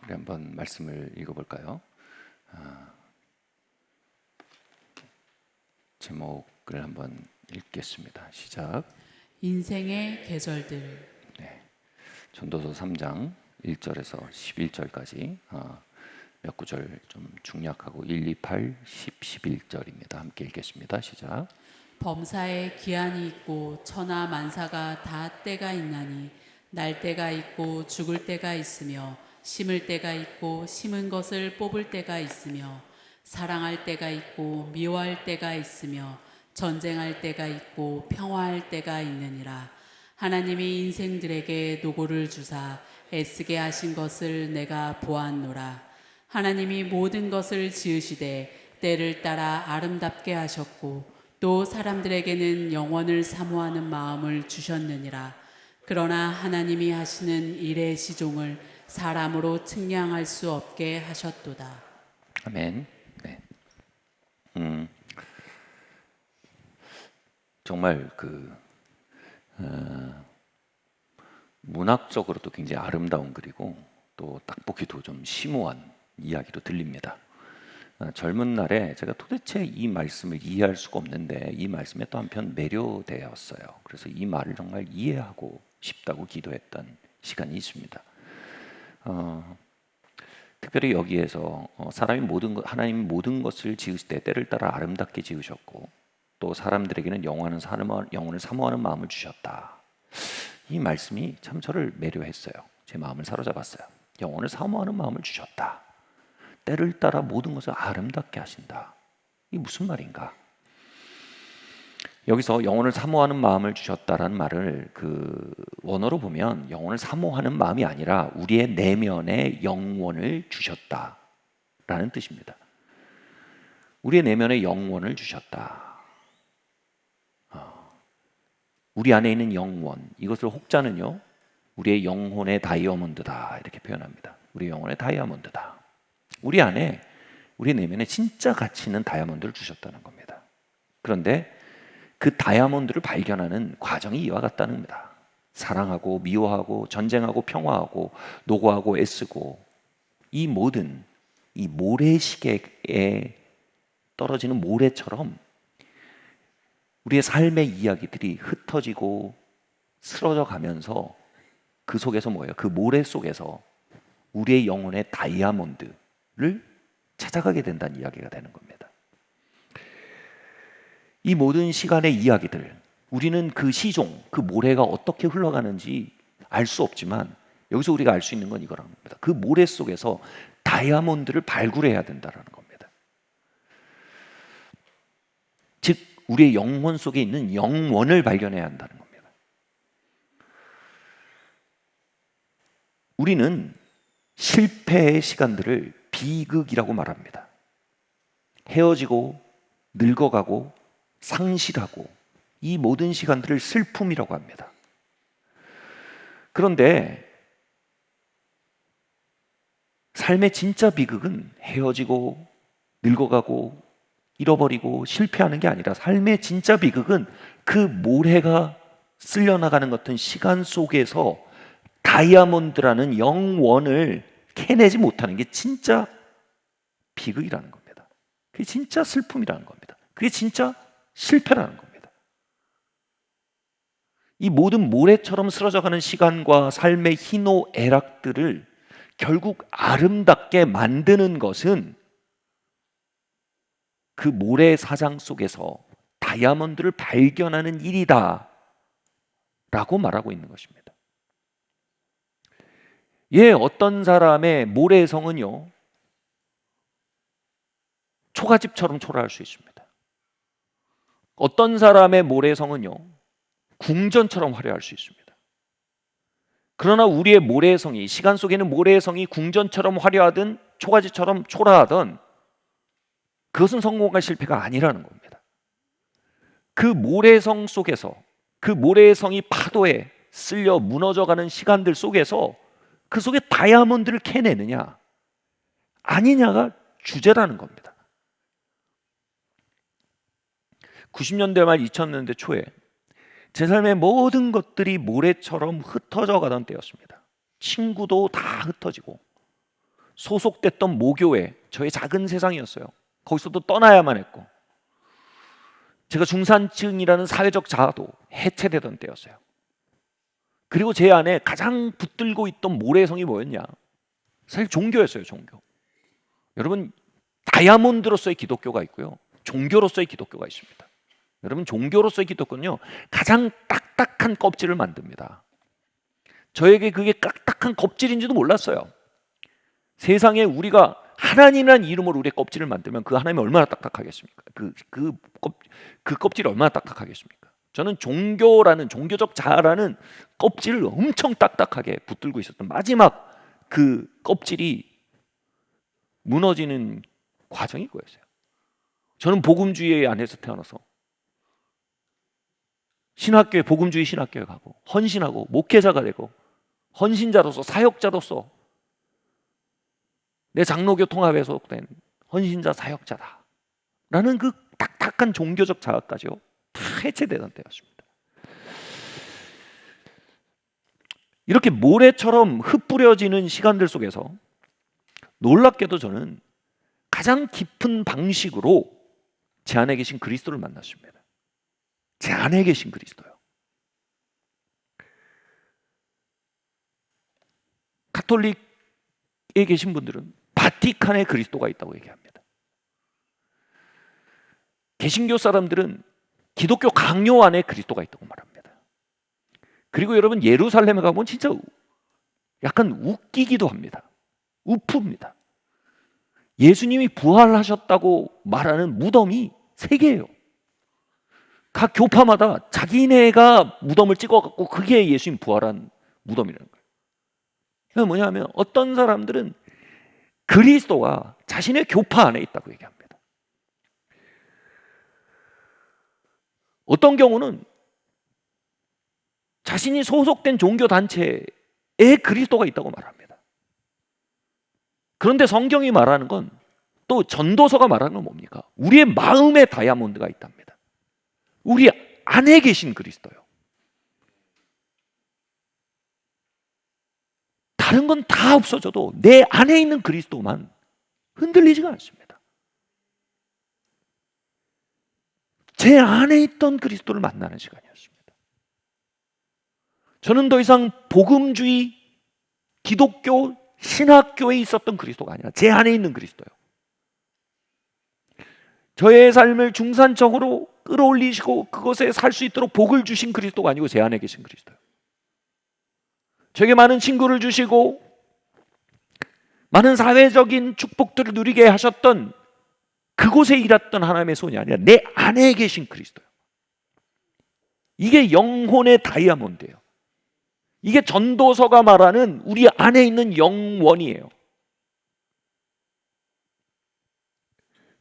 우리 한번 말씀을 읽어볼까요? 제목을 한번 읽겠습니다. 시작. 인생의 계절들. 전도서 3장 1절에서 11절까지 몇 구절 좀 중략하고 1, 2, 8, 10, 11절입니다. 함께 읽겠습니다. 시작. 범사에 기한이 있고 천하 만사가 다 때가 있나니 날 때가 있고 죽을 때가 있으며 심을 때가 있고 심은 것을 뽑을 때가 있으며 사랑할 때가 있고 미워할 때가 있으며 전쟁할 때가 있고 평화할 때가 있느니라. 하나님이 인생들에게 노고를 주사 애쓰게 하신 것을 내가 보았노라. 하나님이 모든 것을 지으시되 때를 따라 아름답게 하셨고 또 사람들에게는 영원을 사모하는 마음을 주셨느니라. 그러나 하나님이 하시는 일의 시종을 사람으로 측량할 수 없게 하셨도다. 아멘. 네. 정말 문학적으로도 굉장히 아름다운 글이고 또 딱 보기도 좀 심오한 이야기로 들립니다. 젊은 날에 제가 도대체 이 말씀을 이해할 수가 없는데 이 말씀에 또 한편 매료되었어요. 그래서 이 말을 정말 이해하고 싶다고 기도했던 시간이 있습니다. 특별히 여기에서 사람이 하나님이 모든 것을 지으실 때 때를 따라 아름답게 지으셨고 또 사람들에게는 영원을 사모하는 마음을 주셨다. 이 말씀이 참 저를 매료했어요. 제 마음을 사로잡았어요. 영원을 사모하는 마음을 주셨다. 때를 따라 모든 것을 아름답게 하신다. 이게 무슨 말인가? 여기서 영혼을 사모하는 마음을 주셨다라는 말을 원어로 보면 영혼을 사모하는 마음이 아니라 우리의 내면에 영원을 주셨다라는 뜻입니다. 우리의 내면에 영원을 주셨다. 우리 안에 있는 영원, 이것을 혹자는요 우리의 영혼의 다이아몬드다 이렇게 표현합니다. 우리의 영혼의 다이아몬드다. 우리 안에, 우리 내면에 진짜 가치 있는 다이아몬드를 주셨다는 겁니다. 그런데 그 다이아몬드를 발견하는 과정이 이와 같다는 겁니다. 사랑하고 미워하고 전쟁하고 평화하고 노고하고 애쓰고 이 모든 이 모래시계에 떨어지는 모래처럼 우리의 삶의 이야기들이 흩어지고 쓰러져 가면서 그 속에서 뭐예요? 그 모래 속에서 우리의 영혼의 다이아몬드를 찾아가게 된다는 이야기가 되는 겁니다. 이 모든 시간의 이야기들, 우리는 그 시종, 그 모래가 어떻게 흘러가는지 알 수 없지만 여기서 우리가 알 수 있는 건 이거라는 겁니다. 그 모래 속에서 다이아몬드를 발굴해야 된다는 겁니다. 즉 우리의 영혼 속에 있는 영원을 발견해야 한다는 겁니다. 우리는 실패의 시간들을 비극이라고 말합니다. 헤어지고 늙어가고 상실하고 이 모든 시간들을 슬픔이라고 합니다. 그런데 삶의 진짜 비극은 헤어지고 늙어가고 잃어버리고 실패하는 게 아니라 삶의 진짜 비극은 그 모래가 쓸려나가는 같은 시간 속에서 다이아몬드라는 영원을 캐내지 못하는 게 진짜 비극이라는 겁니다. 그게 진짜 슬픔이라는 겁니다. 그게 진짜 실패라는 겁니다. 이 모든 모래처럼 쓰러져가는 시간과 삶의 희노애락들을 결국 아름답게 만드는 것은 그 모래 사장 속에서 다이아몬드를 발견하는 일이다 라고 말하고 있는 것입니다. 어떤 사람의 모래성은요 초가집처럼 초라할 수 있습니다. 어떤 사람의 모래성은요 궁전처럼 화려할 수 있습니다. 그러나 우리의 모래성이, 시간 속에는 모래성이 궁전처럼 화려하든 초가집처럼 초라하든 그것은 성공과 실패가 아니라는 겁니다. 그 모래성 속에서, 그 모래성이 파도에 쓸려 무너져가는 시간들 속에서 그 속에 다이아몬드를 캐내느냐 아니냐가 주제라는 겁니다. 90년대 말 2000년대 초에 제 삶의 모든 것들이 모래처럼 흩어져 가던 때였습니다. 친구도 다 흩어지고 소속됐던 모교회, 저의 작은 세상이었어요. 거기서도 떠나야만 했고, 제가 중산층이라는 사회적 자아도 해체되던 때였어요. 그리고 제 안에 가장 붙들고 있던 모래성이 뭐였냐? 사실 종교였어요, 종교. 여러분, 다이아몬드로서의 기독교가 있고요, 종교로서의 기독교가 있습니다. 여러분, 종교로서의 기독교는요, 가장 딱딱한 껍질을 만듭니다. 저에게 그게 딱딱한 껍질인지도 몰랐어요. 세상에 우리가 하나님이라는 이름으로 우리의 껍질을 만들면 그 하나님이 얼마나 딱딱하겠습니까? 그 껍질이 얼마나 딱딱하겠습니까? 저는 종교라는, 종교적 자아라는 껍질을 엄청 딱딱하게 붙들고 있었던 마지막 그 껍질이 무너지는 과정이 그거였어요. 저는 복음주의 안에서 태어나서 신학교에, 복음주의 신학교에 가고 헌신하고 목회자가 되고 헌신자로서, 사역자로서 내 장로교 통합에 소속된 헌신자 사역자다 라는 그 딱딱한 종교적 자아까지요, 다 해체되던 때였습니다. 이렇게 모래처럼 흩뿌려지는 시간들 속에서 놀랍게도 저는 가장 깊은 방식으로 제 안에 계신 그리스도를 만났습니다. 제 안에 계신 그리스도요. 가톨릭에 계신 분들은 바티칸에 그리스도가 있다고 얘기합니다. 개신교 사람들은 기독교 강요 안에 그리스도가 있다고 말합니다. 그리고 여러분, 예루살렘에 가보면 진짜 약간 웃기기도 합니다. 우프입니다. 예수님이 부활하셨다고 말하는 무덤이 3개예요. 각 교파마다 자기네가 무덤을 찍어갖고 그게 예수님 부활한 무덤이라는 거예요. 그게 뭐냐면, 어떤 사람들은 그리스도가 자신의 교파 안에 있다고 얘기합니다. 어떤 경우는 자신이 소속된 종교단체에 그리스도가 있다고 말합니다. 그런데 성경이 말하는 건, 또 전도서가 말하는 건 뭡니까? 우리의 마음에 다이아몬드가 있답니다. 우리 안에 계신 그리스도요. 다른 건 다 없어져도 내 안에 있는 그리스도만 흔들리지가 않습니다. 제 안에 있던 그리스도를 만나는 시간이었습니다. 저는 더 이상 복음주의, 기독교, 신학교에 있었던 그리스도가 아니라 제 안에 있는 그리스도요. 저의 삶을 중산적으로 끌어올리시고 그것에 살 수 있도록 복을 주신 그리스도가 아니고 제 안에 계신 그리스도요. 저에게 많은 친구를 주시고 많은 사회적인 축복들을 누리게 하셨던 그곳에 일했던 하나님의 손이 아니라 내 안에 계신 그리스도요. 이게 영혼의 다이아몬드예요. 이게 전도서가 말하는 우리 안에 있는 영원이에요.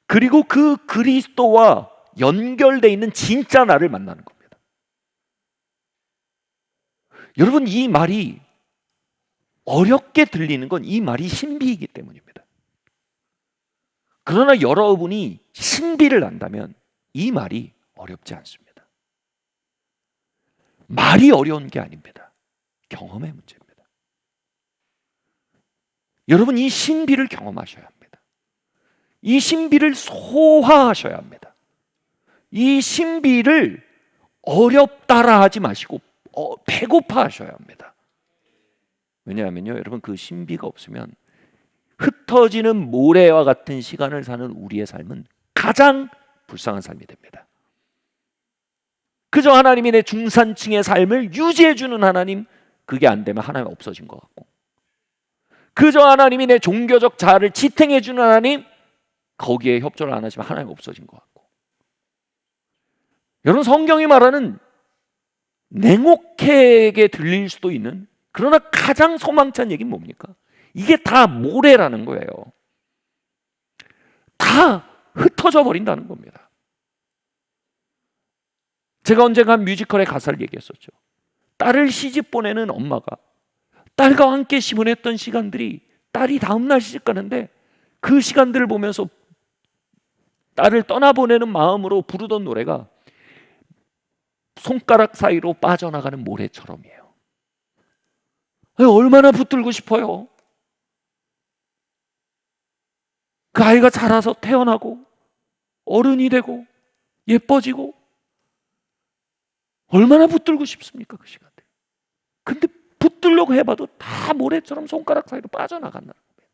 그리고 그 그리스도와 연결되어 있는 진짜 나를 만나는 겁니다. 여러분, 이 말이 어렵게 들리는 건 이 말이 신비이기 때문입니다. 그러나 여러분이 신비를 안다면 이 말이 어렵지 않습니다. 말이 어려운 게 아닙니다. 경험의 문제입니다. 여러분, 이 신비를 경험하셔야 합니다. 이 신비를 소화하셔야 합니다. 이 신비를 어렵다라 하지 마시고 배고파 하셔야 합니다. 왜냐하면요, 여러분, 그 신비가 없으면 흩어지는 모래와 같은 시간을 사는 우리의 삶은 가장 불쌍한 삶이 됩니다. 그저 하나님이 내 중산층의 삶을 유지해주는 하나님, 그게 안 되면 하나님 없어진 것 같고, 그저 하나님이 내 종교적 자아를 지탱해주는 하나님, 거기에 협조를 안 하시면 하나님 없어진 것 같고, 여러분, 성경이 말하는 냉혹하게 들릴 수도 있는, 그러나 가장 소망찬 얘기는 뭡니까? 이게 다 모래라는 거예요. 다 흩어져 버린다는 겁니다. 제가 언젠가 한 뮤지컬의 가사를 얘기했었죠. 딸을 시집 보내는 엄마가 딸과 함께 시문했던 시간들이, 딸이 다음날 시집 가는데 그 시간들을 보면서 딸을 떠나보내는 마음으로 부르던 노래가 손가락 사이로 빠져나가는 모래처럼이에요. 얼마나 붙들고 싶어요. 그 아이가 자라서 태어나고 어른이 되고 예뻐지고 얼마나 붙들고 싶습니까? 그 시간대. 근데 붙들려고 해봐도 다 모래처럼 손가락 사이로 빠져나간다는 거예요.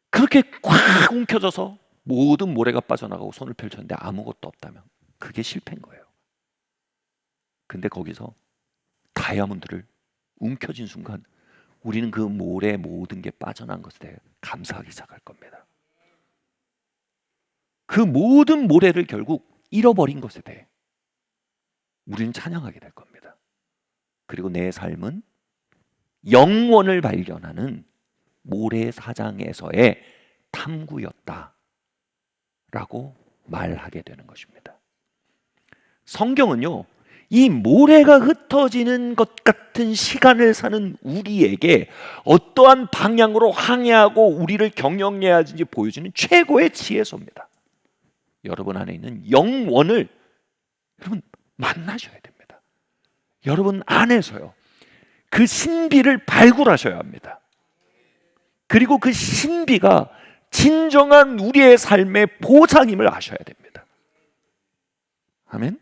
그렇게 꽉 움켜져서 모든 모래가 빠져나가고 손을 펼쳤는데 아무것도 없다면 그게 실패인 거예요. 근데 거기서 다이아몬드를 움켜쥔 순간 우리는 그 모래 모든 게 빠져난 것에 대해 감사하기 시작할 겁니다. 그 모든 모래를 결국 잃어버린 것에 대해 우리는 찬양하게 될 겁니다. 그리고 내 삶은 영원을 발견하는 모래사장에서의 탐구였다 라고 말하게 되는 것입니다. 성경은요, 이 모래가 흩어지는 것 같은 시간을 사는 우리에게 어떠한 방향으로 항해하고 우리를 경영해야 하는지 보여주는 최고의 지혜서입니다. 여러분 안에 있는 영원을 여러분 만나셔야 됩니다. 여러분 안에서요, 그 신비를 발굴하셔야 합니다. 그리고 그 신비가 진정한 우리의 삶의 보상임을 아셔야 됩니다. 아멘.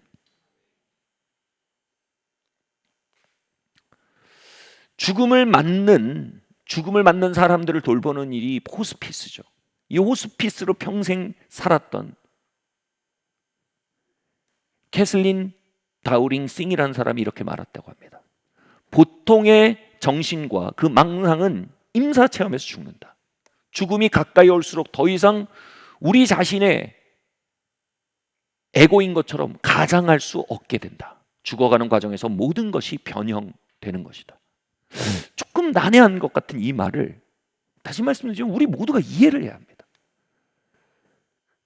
죽음을 맞는 사람들을 돌보는 일이 호스피스죠. 이 호스피스로 평생 살았던 캐슬린 다우링 싱이라는 사람이 이렇게 말했다고 합니다. 보통의 정신과 그 망상은 임사체험에서 죽는다. 죽음이 가까이 올수록 더 이상 우리 자신의 에고인 것처럼 가장할 수 없게 된다. 죽어가는 과정에서 모든 것이 변형되는 것이다. 조금 난해한 것 같은 이 말을 다시 말씀드리면 우리 모두가 이해를 해야 합니다.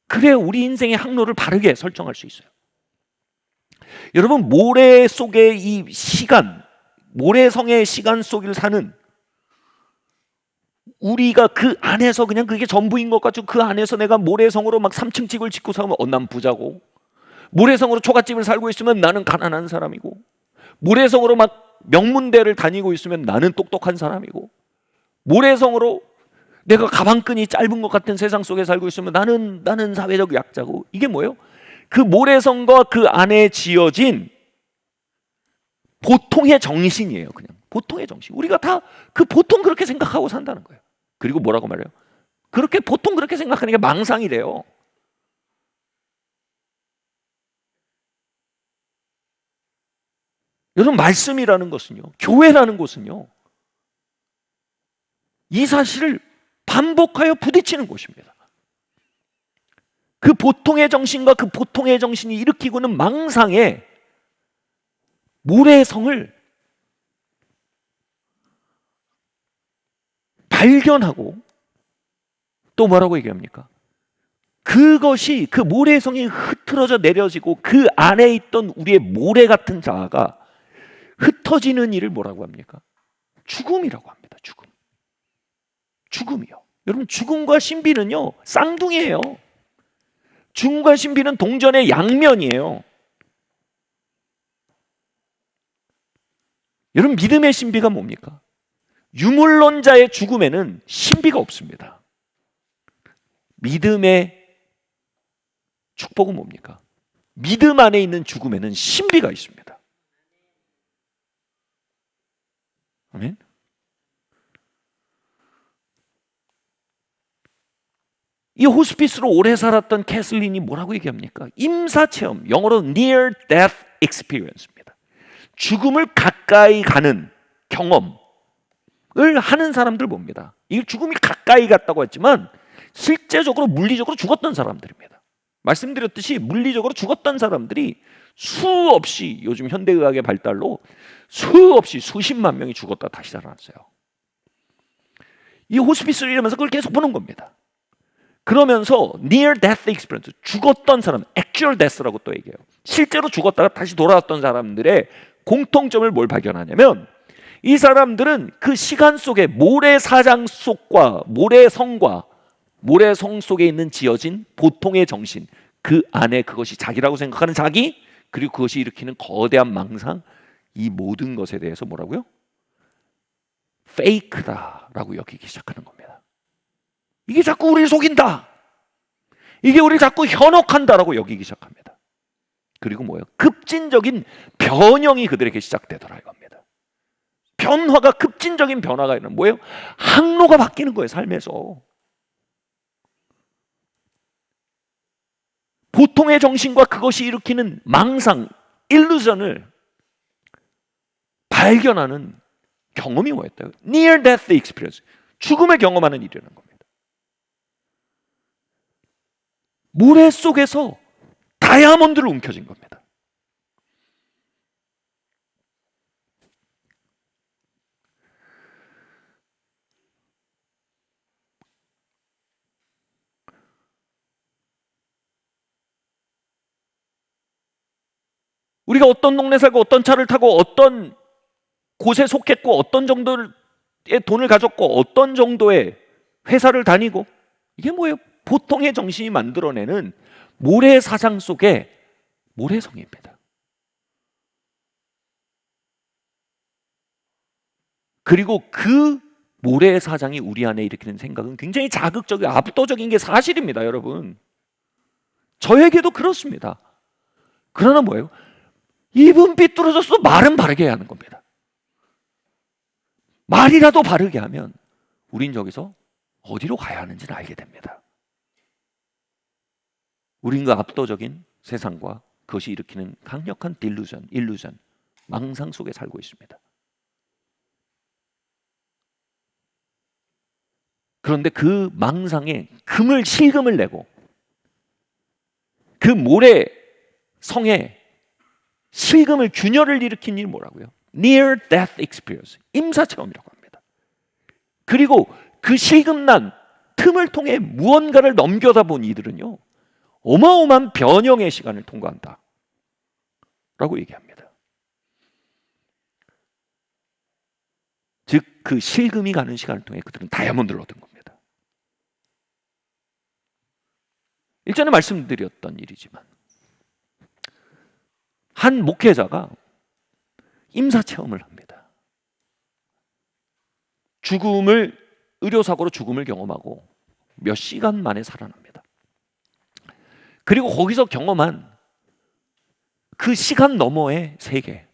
그래야 우리 인생의 항로를 바르게 설정할 수 있어요. 여러분, 모래 속의 이 시간, 모래성의 시간 속을 사는 우리가 그 안에서 그냥 그게 전부인 것 같죠. 그 안에서 내가 모래성으로 막 3층 집을 짓고 살면 난 부자고, 모래성으로 초가집을 살고 있으면 나는 가난한 사람이고, 모래성으로 막 명문대를 다니고 있으면 나는 똑똑한 사람이고, 모래성으로 내가 가방끈이 짧은 것 같은 세상 속에 살고 있으면 나는 사회적 약자고. 이게 뭐예요? 그 모래성과 그 안에 지어진 보통의 정신이에요. 그냥 보통의 정신. 우리가 다 그 보통 그렇게 생각하고 산다는 거예요. 그리고 뭐라고 말해요? 그렇게 보통 그렇게 생각하는 게 망상이래요. 여러분, 말씀이라는 것은요, 교회라는 곳은요, 이 사실을 반복하여 부딪히는 곳입니다. 그 보통의 정신과 그 보통의 정신이 일으키고는 망상의 모래성을 발견하고, 또 뭐라고 얘기합니까? 그것이, 그 모래성이 흐트러져 내려지고 그 안에 있던 우리의 모래 같은 자아가 흩어지는 일을 뭐라고 합니까? 죽음이라고 합니다. 죽음이요. 여러분, 죽음과 신비는요, 쌍둥이에요. 죽음과 신비는 동전의 양면이에요. 여러분, 믿음의 신비가 뭡니까? 유물론자의 죽음에는 신비가 없습니다. 믿음의 축복은 뭡니까? 믿음 안에 있는 죽음에는 신비가 있습니다. 아멘. 이 호스피스로 오래 살았던 캐슬린이 뭐라고 얘기합니까? 임사체험, 영어로 near death experience입니다. 죽음을 가까이 가는 경험을 하는 사람들 봅니다. 이 죽음이 가까이 갔다고 했지만 실제적으로 물리적으로 죽었던 사람들입니다. 말씀드렸듯이 물리적으로 죽었던 사람들이 수없이, 요즘 현대의학의 발달로 수없이 수십만 명이 죽었다 다시 살아났어요. 이 호스피스를 이러면서 그걸 계속 보는 겁니다. 그러면서 near death experience, 죽었던 사람, actual death라고 또 얘기해요. 실제로 죽었다가 다시 돌아왔던 사람들의 공통점을 뭘 발견하냐면, 이 사람들은 그 시간 속에 모래사장 속과 모래성과 모래성 속에 있는 지어진 보통의 정신, 그 안에 그것이 자기라고 생각하는 자기, 그리고 그것이 일으키는 거대한 망상, 이 모든 것에 대해서 뭐라고요? 페이크다라고 여기기 시작하는 겁니다. 이게 자꾸 우리를 속인다. 이게 우리를 자꾸 현혹한다라고 여기기 시작합니다. 그리고 뭐예요? 급진적인 변형이 그들에게 시작되더라 이겁니다. 변화가, 급진적인 변화가 있는 뭐예요? 항로가 바뀌는 거예요, 삶에서. 보통의 정신과 그것이 일으키는 망상, 일루전을 발견하는 경험이 뭐였다고요? Near death experience. 죽음을 경험하는 일이라는 겁니다. 모래 속에서 다이아몬드를 움켜쥔 겁니다. 우리가 어떤 동네 살고 어떤 차를 타고 어떤 곳에 속했고 어떤 정도의 돈을 가졌고 어떤 정도의 회사를 다니고, 이게 뭐예요? 보통의 정신이 만들어내는 모래사장 속의 모래성입니다. 그리고 그 모래사장이 우리 안에 일으키는 생각은 굉장히 자극적이고 압도적인 게 사실입니다, 여러분. 저에게도 그렇습니다. 그러나 뭐예요? 입은 삐뚤어졌어도 말은 바르게 해야 하는 겁니다. 말이라도 바르게 하면 우린 저기서 어디로 가야 하는지는 알게 됩니다. 우린 그 압도적인 세상과 그것이 일으키는 강력한 딜루전, 일루전, 망상 속에 살고 있습니다. 그런데 그 망상에 실금을 내고 그 모래 성에 실금을, 균열을 일으킨 일이 뭐라고요? Near death experience, 임사체험이라고 합니다. 그리고 그 실금난 틈을 통해 무언가를 넘겨다 본 이들은요, 어마어마한 변형의 시간을 통과한다 라고 얘기합니다. 즉 그 실금이 가는 시간을 통해 그들은 다이아몬드를 얻은 겁니다. 일전에 말씀드렸던 일이지만 한 목회자가 임사체험을 합니다. 의료사고로 죽음을 경험하고 몇 시간 만에 살아납니다. 그리고 거기서 경험한 그 시간 너머의 세계,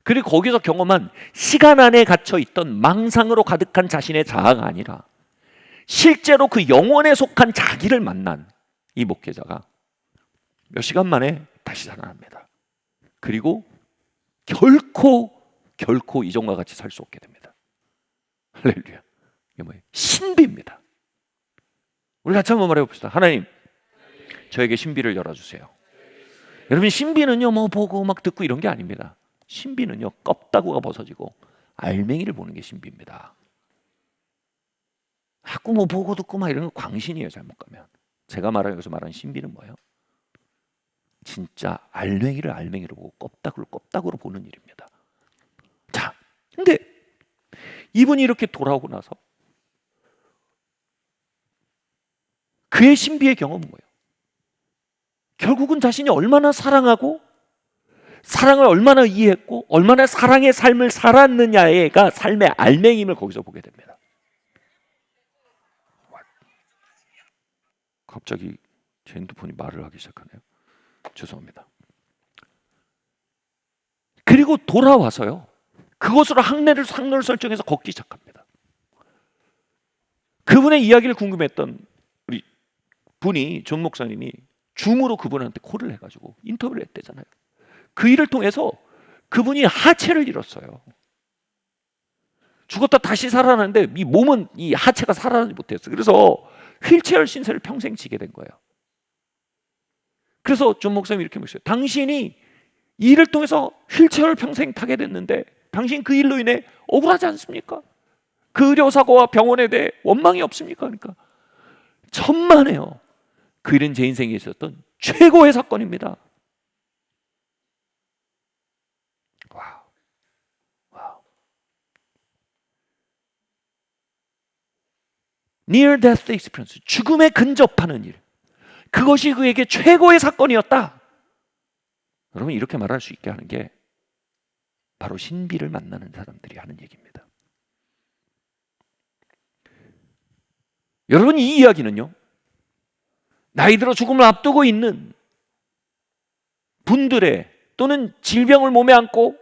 그리고 거기서 경험한 시간 안에 갇혀있던 망상으로 가득한 자신의 자아가 아니라 실제로 그 영혼에 속한 자기를 만난 이 목회자가 몇 시간 만에 다시 살아납니다. 그리고 결코 이전과 같이 살 수 없게 됩니다. 할렐루야. 이게 뭐예요? 신비입니다. 우리 같이 한번 말해 봅시다. 하나님, 저에게 신비를 열어주세요. 여러분, 신비는요 뭐 보고 막 듣고 이런 게 아닙니다. 신비는요 껍다구가 벗어지고 알맹이를 보는 게 신비입니다. 자꾸 뭐 보고 듣고 막 이런 거 광신이에요, 잘못 가면. 제가 여기서 말하는 신비는 뭐예요? 진짜 알맹이를 알맹이로 보고 껍다구를 껍다구로 보는 일입니다. 자, 근데 이분이 이렇게 돌아오고 나서 그의 신비의 경험은 뭐예요? 결국은 자신이 얼마나 사랑하고 사랑을 얼마나 이해했고 얼마나 사랑의 삶을 살았느냐가 삶의 알맹임을 거기서 보게 됩니다. 갑자기 제 핸드폰이 말을 하기 시작하네요. 죄송합니다. 그리고 돌아와서요, 그것으로 항로를 설정해서 걷기 시작합니다. 그분의 이야기를 궁금했던 우리 분이, 존 목사님이 줌으로 그분한테 콜을 해가지고 인터뷰를 했대잖아요. 그 일을 통해서 그분이 하체를 잃었어요. 죽었다 다시 살아났는데 이 몸은, 이 하체가 살아나지 못했어요. 그래서 휠체어 신세를 평생 지게 된 거예요. 그래서 존 목사님이 이렇게 말했어요. 당신이 이 일을 통해서 휠체어를 평생 타게 됐는데 당신 그 일로 인해 억울하지 않습니까? 그 의료사고와 병원에 대해 원망이 없습니까? 그러니까 천만에요. 그 일은 제 인생에 있었던 최고의 사건입니다. 와우. Near death experience, 죽음에 근접하는 일, 그것이 그에게 최고의 사건이었다. 여러분, 이렇게 말할 수 있게 하는 게 바로 신비를 만나는 사람들이 하는 얘기입니다. 여러분, 이 이야기는요, 나이 들어 죽음을 앞두고 있는 분들의 또는 질병을 몸에 안고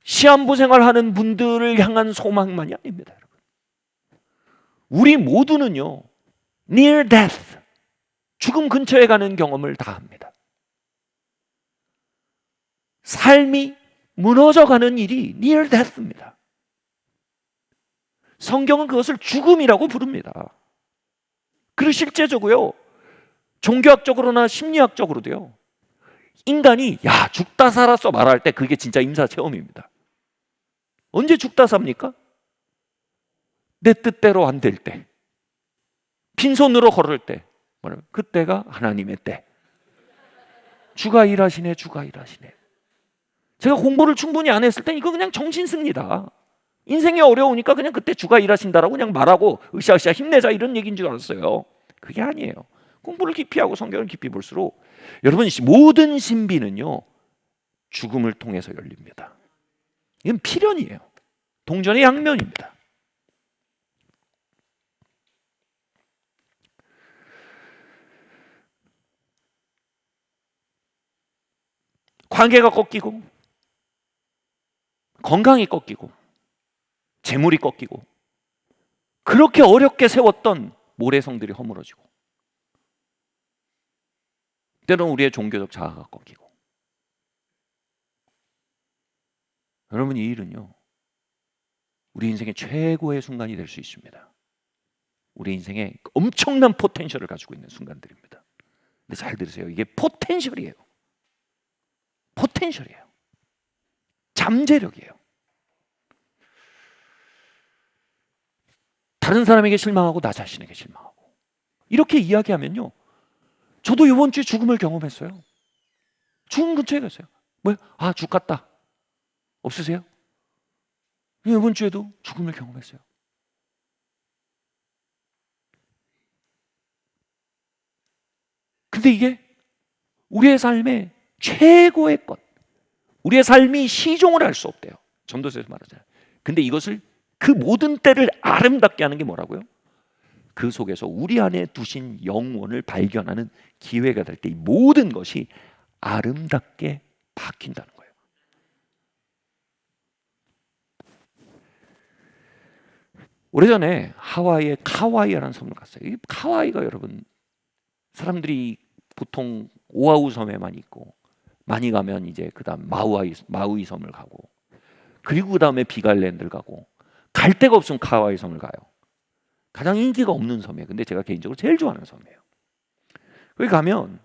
시한부 생활하는 분들을 향한 소망만이 아닙니다. 여러분. 우리 모두는요, near death, 죽음 근처에 가는 경험을 다 합니다. 삶이 무너져가는 일이 near death입니다. 성경은 그것을 죽음이라고 부릅니다. 그리고 실제적으로요, 종교학적으로나 심리학적으로도요, 인간이 야 죽다 살았어 말할 때 그게 진짜 임사체험입니다. 언제 죽다 삽니까? 내 뜻대로 안 될 때, 빈손으로 걸을 때, 그때가 하나님의 때. 주가 일하시네, 주가 일하시네. 제가 공부를 충분히 안 했을 땐 이거 그냥 정신승리다. 인생이 어려우니까 그냥 그때 주가 일하신다라고 그냥 말하고 으쌰으쌰 힘내자 이런 얘기인 줄 알았어요. 그게 아니에요. 공부를 깊이 하고 성경을 깊이 볼수록 여러분, 모든 신비는요, 죽음을 통해서 열립니다. 이건 필연이에요. 동전의 양면입니다. 관계가 꺾이고, 건강이 꺾이고, 재물이 꺾이고, 그렇게 어렵게 세웠던 모래성들이 허물어지고, 때로는 우리의 종교적 자아가 꺾이고. 여러분, 이 일은요, 우리 인생의 최고의 순간이 될 수 있습니다. 우리 인생에 엄청난 포텐셜을 가지고 있는 순간들입니다. 근데 잘 들으세요. 이게 포텐셜이에요. 포텐셜이에요. 잠재력이에요. 다른 사람에게 실망하고 나 자신에게 실망하고. 이렇게 이야기하면요, 저도 이번 주에 죽음을 경험했어요. 죽음 근처에 갔어요. 뭐야? 아, 죽 같다. 없으세요? 이번 주에도 죽음을 경험했어요. 근데 이게 우리의 삶의 최고의 것, 우리의 삶이 시종을 할 수 없대요. 전도서에서 말하잖아요. 근데 이것을 그 모든 때를 아름답게 하는 게 뭐라고요? 그 속에서 우리 안에 두신 영혼을 발견하는 기회가 될 때 이 모든 것이 아름답게 바뀐다는 거예요. 오래전에 하와이의 카와이라는 섬을 갔어요. 이 카와이가 여러분, 사람들이 보통 오아후 섬에만 있고, 많이 가면 이제 그다음 마우이 섬을 가고, 그리고 그다음에 비갈랜드를 가고, 갈 데가 없으면 카와이 섬을 가요. 가장 인기가 없는 섬이에요. 근데 제가 개인적으로 제일 좋아하는 섬이에요. 거기 가면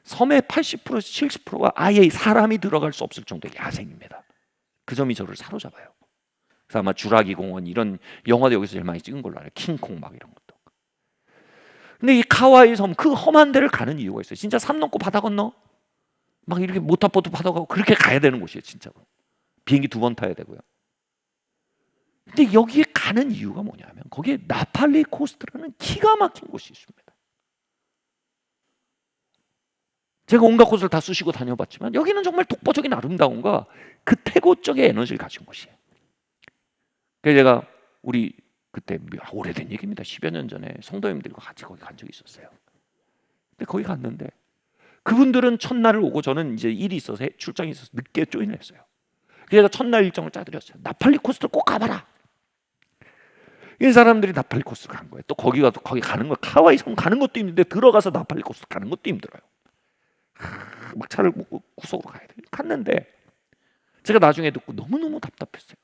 섬의 80% 70%가 아예 사람이 들어갈 수 없을 정도의 야생입니다. 그 점이 저를 사로잡아요. 그래서 아마 주라기 공원 이런 영화도 여기서 제일 많이 찍은 걸로 알아요. 킹콩 막 이런 것도. 근데 이 카와이 섬, 그 험한 데를 가는 이유가 있어요. 진짜 산 넘고 바다 건너 막 이렇게 모터보트 타고 가고 그렇게 가야 되는 곳이에요. 진짜로. 비행기 2번 타야 되고요. 근데 여기에 가는 이유가 뭐냐면 거기에 나팔리 코스트라는 기가 막힌 곳이 있습니다. 제가 온갖 곳을 다 쑤시고 다녀봤지만 여기는 정말 독보적인 아름다움과 그 태고적인 에너지를 가진 곳이에요. 그래서 제가 우리 그때 오래된 얘기입니다. 10여 년 전에 성도님들과 같이 거기 간 적이 있었어요. 근데 거기 갔는데 그분들은 첫날을 오고 저는 이제 일이 있어서 출장이 있어서 늦게 조인을 했어요. 그래서 제가 첫날 일정을 짜드렸어요. 나팔리 코스트를 꼭 가봐라. 이 사람들이 나팔리 코스를 간 거예요. 또 거기 가는 거, 카와이 섬 가는 것도 힘든데 들어가서 나팔리 코스 가는 것도 힘들어요. 막 차를 꽂고 구석으로 가야 돼요. 갔는데 제가 나중에 듣고 너무너무 답답했어요.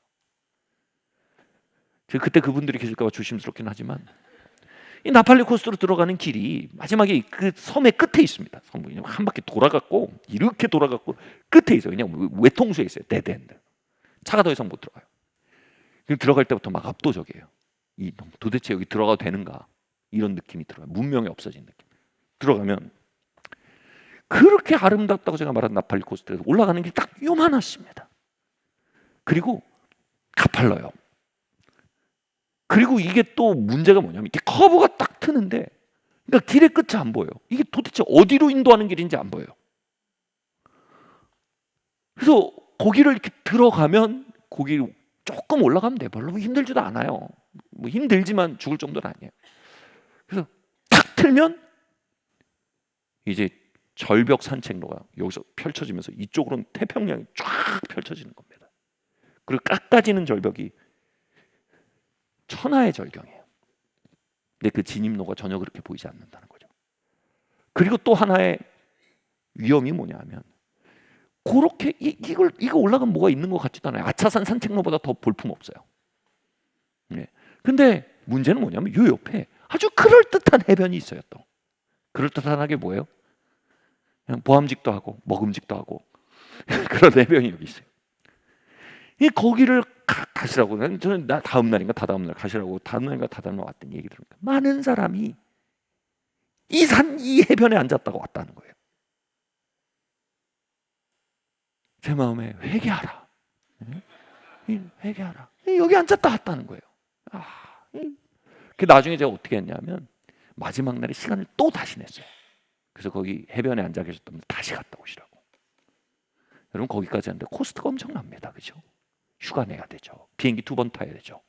제가 그때 그분들이 계실까 봐 조심스럽긴 하지만 이 나팔리 코스로 들어가는 길이 마지막에 그 섬의 끝에 있습니다. 섬이 한 바퀴 돌아갔고 이렇게 돌아갔고 끝에 있어요. 그냥 외통수에 있어요. 데드엔드. 차가 더 이상 못 들어가요. 들어갈 때부터 막 압도적이에요. 도대체 여기 들어가도 되는가 이런 느낌이 들어요. 문명이 없어진 느낌. 들어가면 그렇게 아름답다고 제가 말한 나팔리 코스트에서 올라가는 길이 딱 요만하십니다. 그리고 가팔러요. 그리고 이게 또 문제가 뭐냐면 이렇게 커브가 딱 트는데 그러니까 길의 끝이 안 보여요. 이게 도대체 어디로 인도하는 길인지 안 보여요. 그래서 거기를 이렇게 들어가면 거기 조금 올라가면 돼. 별로 힘들지도 않아요. 뭐 힘들지만 죽을 정도는 아니에요. 그래서 탁 틀면 이제 절벽 산책로가 여기서 펼쳐지면서 이쪽으로는 태평양이 쫙 펼쳐지는 겁니다. 그리고 깎아지는 절벽이 천하의 절경이에요. 근데 그 진입로가 전혀 그렇게 보이지 않는다는 거죠. 그리고 또 하나의 위험이 뭐냐면 그렇게 이거 올라가면 뭐가 있는 것 같지도 않아요. 아차산 산책로보다 더 볼품 없어요. 네. 근데 문제는 뭐냐면 이 옆에 아주 그럴듯한 해변이 있어요. 또 그럴듯한 게 뭐예요? 그냥 보암직도 하고 먹음직도 하고 그런 해변이 여기 있어요. 이 거기를 가시라고 저는 다음 날인가 다다음 날 가시라고 다음 날인가 다다음 날 왔더니 얘기 들으니까 많은 사람이 이 해변에 앉았다가 왔다는 거예요. 제 마음에 회개하라. 회개하라. 여기 앉았다 왔다는 거예요. 그 나중에 제가 어떻게 했냐면 마지막 날에 시간을 또 다시 냈어요. 그래서 거기 해변에 앉아 계셨던 분들 다시 갔다 오시라고. 여러분 거기까지 하는데 코스트가 엄청납니다. 그죠? 휴가 내야 되죠. 비행기 2번 타야 되죠.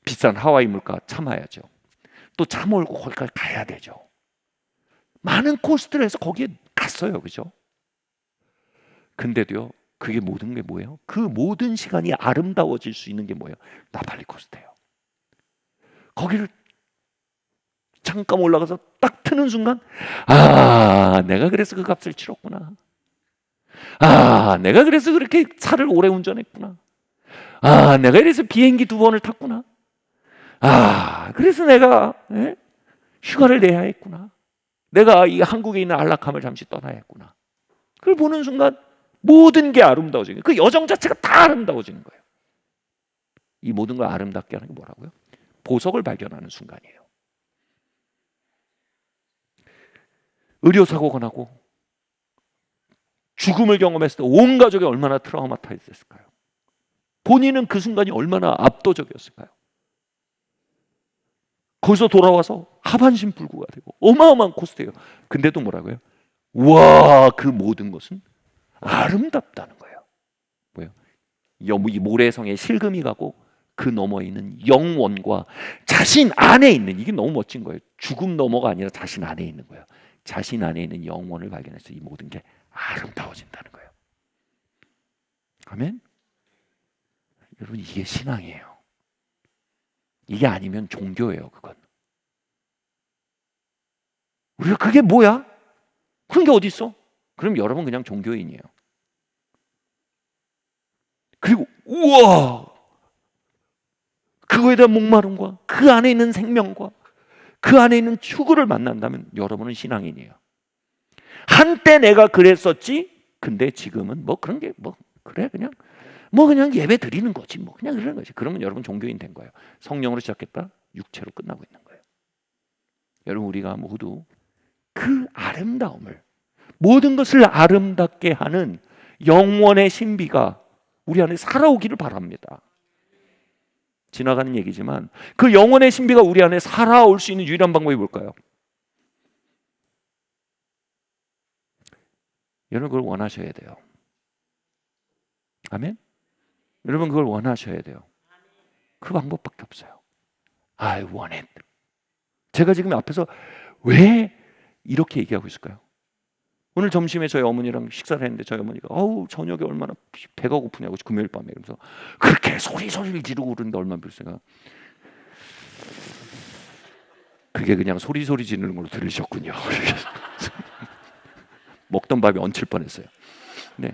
비싼 하와이 물가 참아야죠. 또 차 몰고 거기까지 가야 되죠. 많은 코스트를 해서 거기에 갔어요. 그죠? 근데도요. 그게 모든 게 뭐예요? 그 모든 시간이 아름다워질 수 있는 게 뭐예요? 나팔리 코스트예요. 거기를 잠깐 올라가서 딱 트는 순간 내가 그래서 그 값을 치렀구나. 내가 그래서 그렇게 차를 오래 운전했구나. 내가 그래서 비행기 2번을 탔구나. 그래서 내가 휴가를 내야 했구나. 내가 이 한국에 있는 안락함을 잠시 떠나야 했구나. 그걸 보는 순간 모든 게 아름다워지는 거예요. 그 여정 자체가 다 아름다워지는 거예요. 이 모든 걸 아름답게 하는 게 뭐라고요? 보석을 발견하는 순간이에요. 의료사고가 나고 죽음을 경험했을 때 온 가족이 얼마나 트라우마타이즈했을까요? 본인은 그 순간이 얼마나 압도적이었을까요? 거기서 돌아와서 하반신 불구가 되고 어마어마한 코스트예요. 근데도 뭐라고요? 와, 그 모든 것은 아름답다는 거예요. 뭐예요? 이 모래성에 실금이 가고 그 너머에 있는 영원과 자신 안에 있는, 이게 너무 멋진 거예요. 죽음 너머가 아니라 자신 안에 있는 거예요. 자신 안에 있는 영원을 발견해서 이 모든 게 아름다워진다는 거예요. 아멘? 여러분 이게 신앙이에요. 이게 아니면 종교예요. 그건. 우리가 그게 뭐야? 그런 게 어디 있어? 그럼 여러분 그냥 종교인이에요. 그리고 우와! 그거에 대한 목마름과 그 안에 있는 생명과 그 안에 있는 추구를 만난다면 여러분은 신앙인이에요. 한때 내가 그랬었지. 근데 지금은 뭐 그런 게 뭐 그래 그냥 그냥 예배 드리는 거지 뭐 그냥 그런 거지. 그러면 여러분 종교인 된 거예요. 성령으로 시작했다 육체로 끝나고 있는 거예요. 여러분 우리가 모두 그 아름다움을, 모든 것을 아름답게 하는 영원의 신비가 우리 안에 살아오기를 바랍니다. 지나가는 얘기지만 그 영원의 신비가 우리 안에 살아올 수 있는 유일한 방법이 뭘까요? 여러분 그걸 원하셔야 돼요. 아멘? 여러분 그걸 원하셔야 돼요. 그 방법밖에 없어요. I want it. 제가 지금 앞에서 왜 이렇게 얘기하고 있을까요? 오늘 점심에 저희 어머니랑 식사를 했는데 저희 어머니가 저녁에 얼마나 배가 고프냐고 금요일 밤에 이러면서 그렇게 소리를 지르고 그러는데 얼마나 비었어요. 그게 그냥 소리 지르는 걸로 들으셨군요. 먹던 밥이 얹힐 뻔했어요. 네.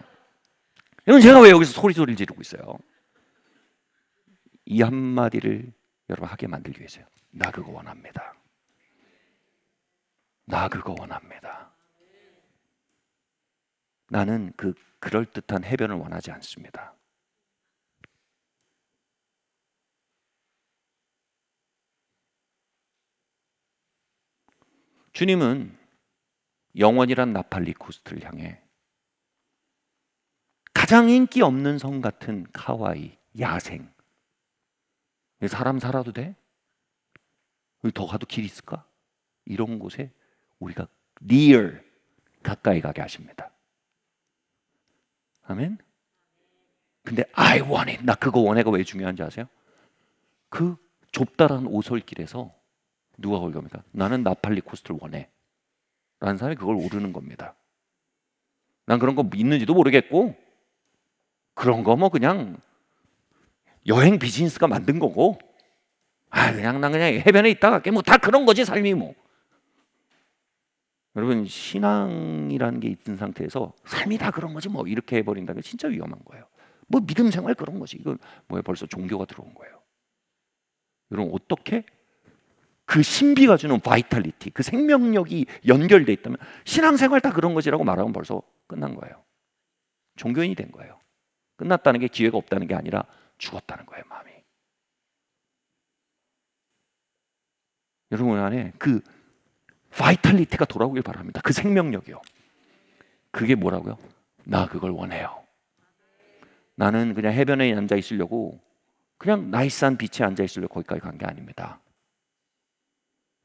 여러분 제가 왜 여기서 소리를 지르고 있어요? 이 한마디를 여러분 하게 만들기 위해서요. 나 그거 원합니다. 나 그거 원합니다. 나는 그 그럴듯한 해변을 원하지 않습니다. 주님은 영원이란 나팔리 코스트를 향해 가장 인기 없는 성 같은 카와이, 야생, 사람 살아도 돼? 여기 더 가도 길 있을까? 이런 곳에 우리가 near, 가까이 가게 하십니다. 아멘. 근데 I want it. 나 그거 원해가 왜 중요한지 아세요? 그 좁다란 오솔길에서 누가 그걸 겁니까? 나는 나팔리 코스트를 원해 라는 사람이 그걸 오르는 겁니다. 난 그런 거 있는지도 모르겠고 그런 거 뭐 그냥 여행 비즈니스가 만든 거고 그냥 난 그냥 해변에 있다가 뭐 다 그런 거지 삶이 뭐. 여러분 신앙이라는 게 있는 상태에서 삶이 다 그런 거지 뭐 이렇게 해버린다는 게 진짜 위험한 거예요. 뭐 믿음 생활 그런 거지. 이건 뭐야 벌써 종교가 들어온 거예요. 여러분 어떻게 그 신비가 주는 바이탈리티, 그 생명력이 연결돼 있다면 신앙생활 다 그런 것이라고 말하면 벌써 끝난 거예요. 종교인이 된 거예요. 끝났다는 게 기회가 없다는 게 아니라 죽었다는 거예요, 마음이. 여러분 안에 그 바이탈리티가 돌아오길 바랍니다. 그 생명력이요. 그게 뭐라고요? 나 그걸 원해요. 나는 그냥 해변에 앉아 있으려고 그냥 나이스한 비치에 앉아 있으려고 거기까지 간 게 아닙니다.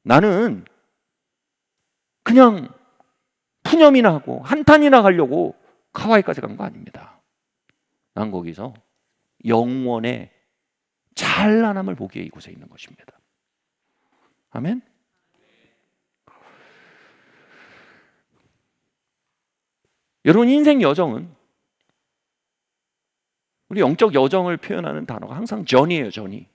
나는 그냥 푸념이나 하고 한탄이나 가려고 카와이까지 간 거 아닙니다. 난 거기서 영원의 찬란함을 보기에 이곳에 있는 것입니다. 아멘? 여러분 인생 여정은 우리 영적 여정을 표현하는 단어가 항상 journey예요. journey.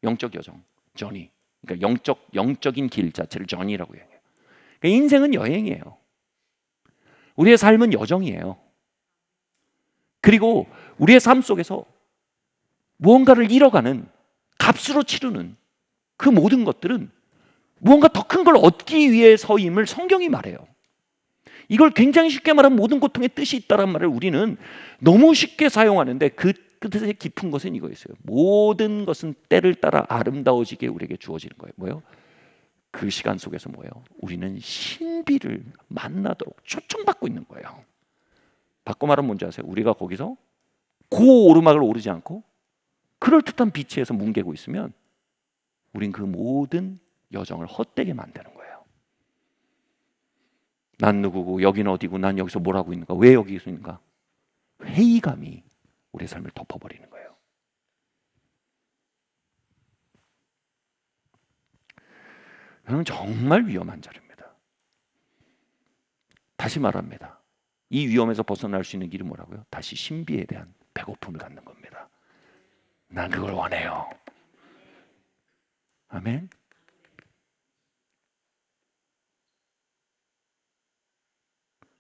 영적 여정, journey. 그러니까 영적인 길 자체를 journey라고 해요. 그러니까 인생은 여행이에요. 우리의 삶은 여정이에요. 그리고 우리의 삶 속에서 무언가를 잃어가는 값으로 치르는 그 모든 것들은 무언가 더 큰 걸 얻기 위해서임을 성경이 말해요. 이걸 굉장히 쉽게 말하면 모든 고통의 뜻이 있다는 말을 우리는 너무 쉽게 사용하는데 그 뜻의 깊은 것은 이거였어요. 모든 것은 때를 따라 아름다워지게 우리에게 주어지는 거예요. 뭐예요? 그 시간 속에서 뭐예요? 우리는 신비를 만나도록 초청받고 있는 거예요. 바꿔 말하면 뭔지 아세요? 우리가 거기서 고 오르막을 오르지 않고 그럴듯한 비치에서 뭉개고 있으면 우린 그 모든 여정을 헛되게 만드는 거예요. 난 누구고 여기는 어디고 난 여기서 뭘 하고 있는가? 왜 여기 있는가? 회의감이 우리의 삶을 덮어버리는 거예요. 저는 정말 위험한 자리입니다. 다시 말합니다. 이 위험에서 벗어날 수 있는 길이 뭐라고요? 다시 신비에 대한 배고픔을 갖는 겁니다. 난 그걸 원해요. 아멘.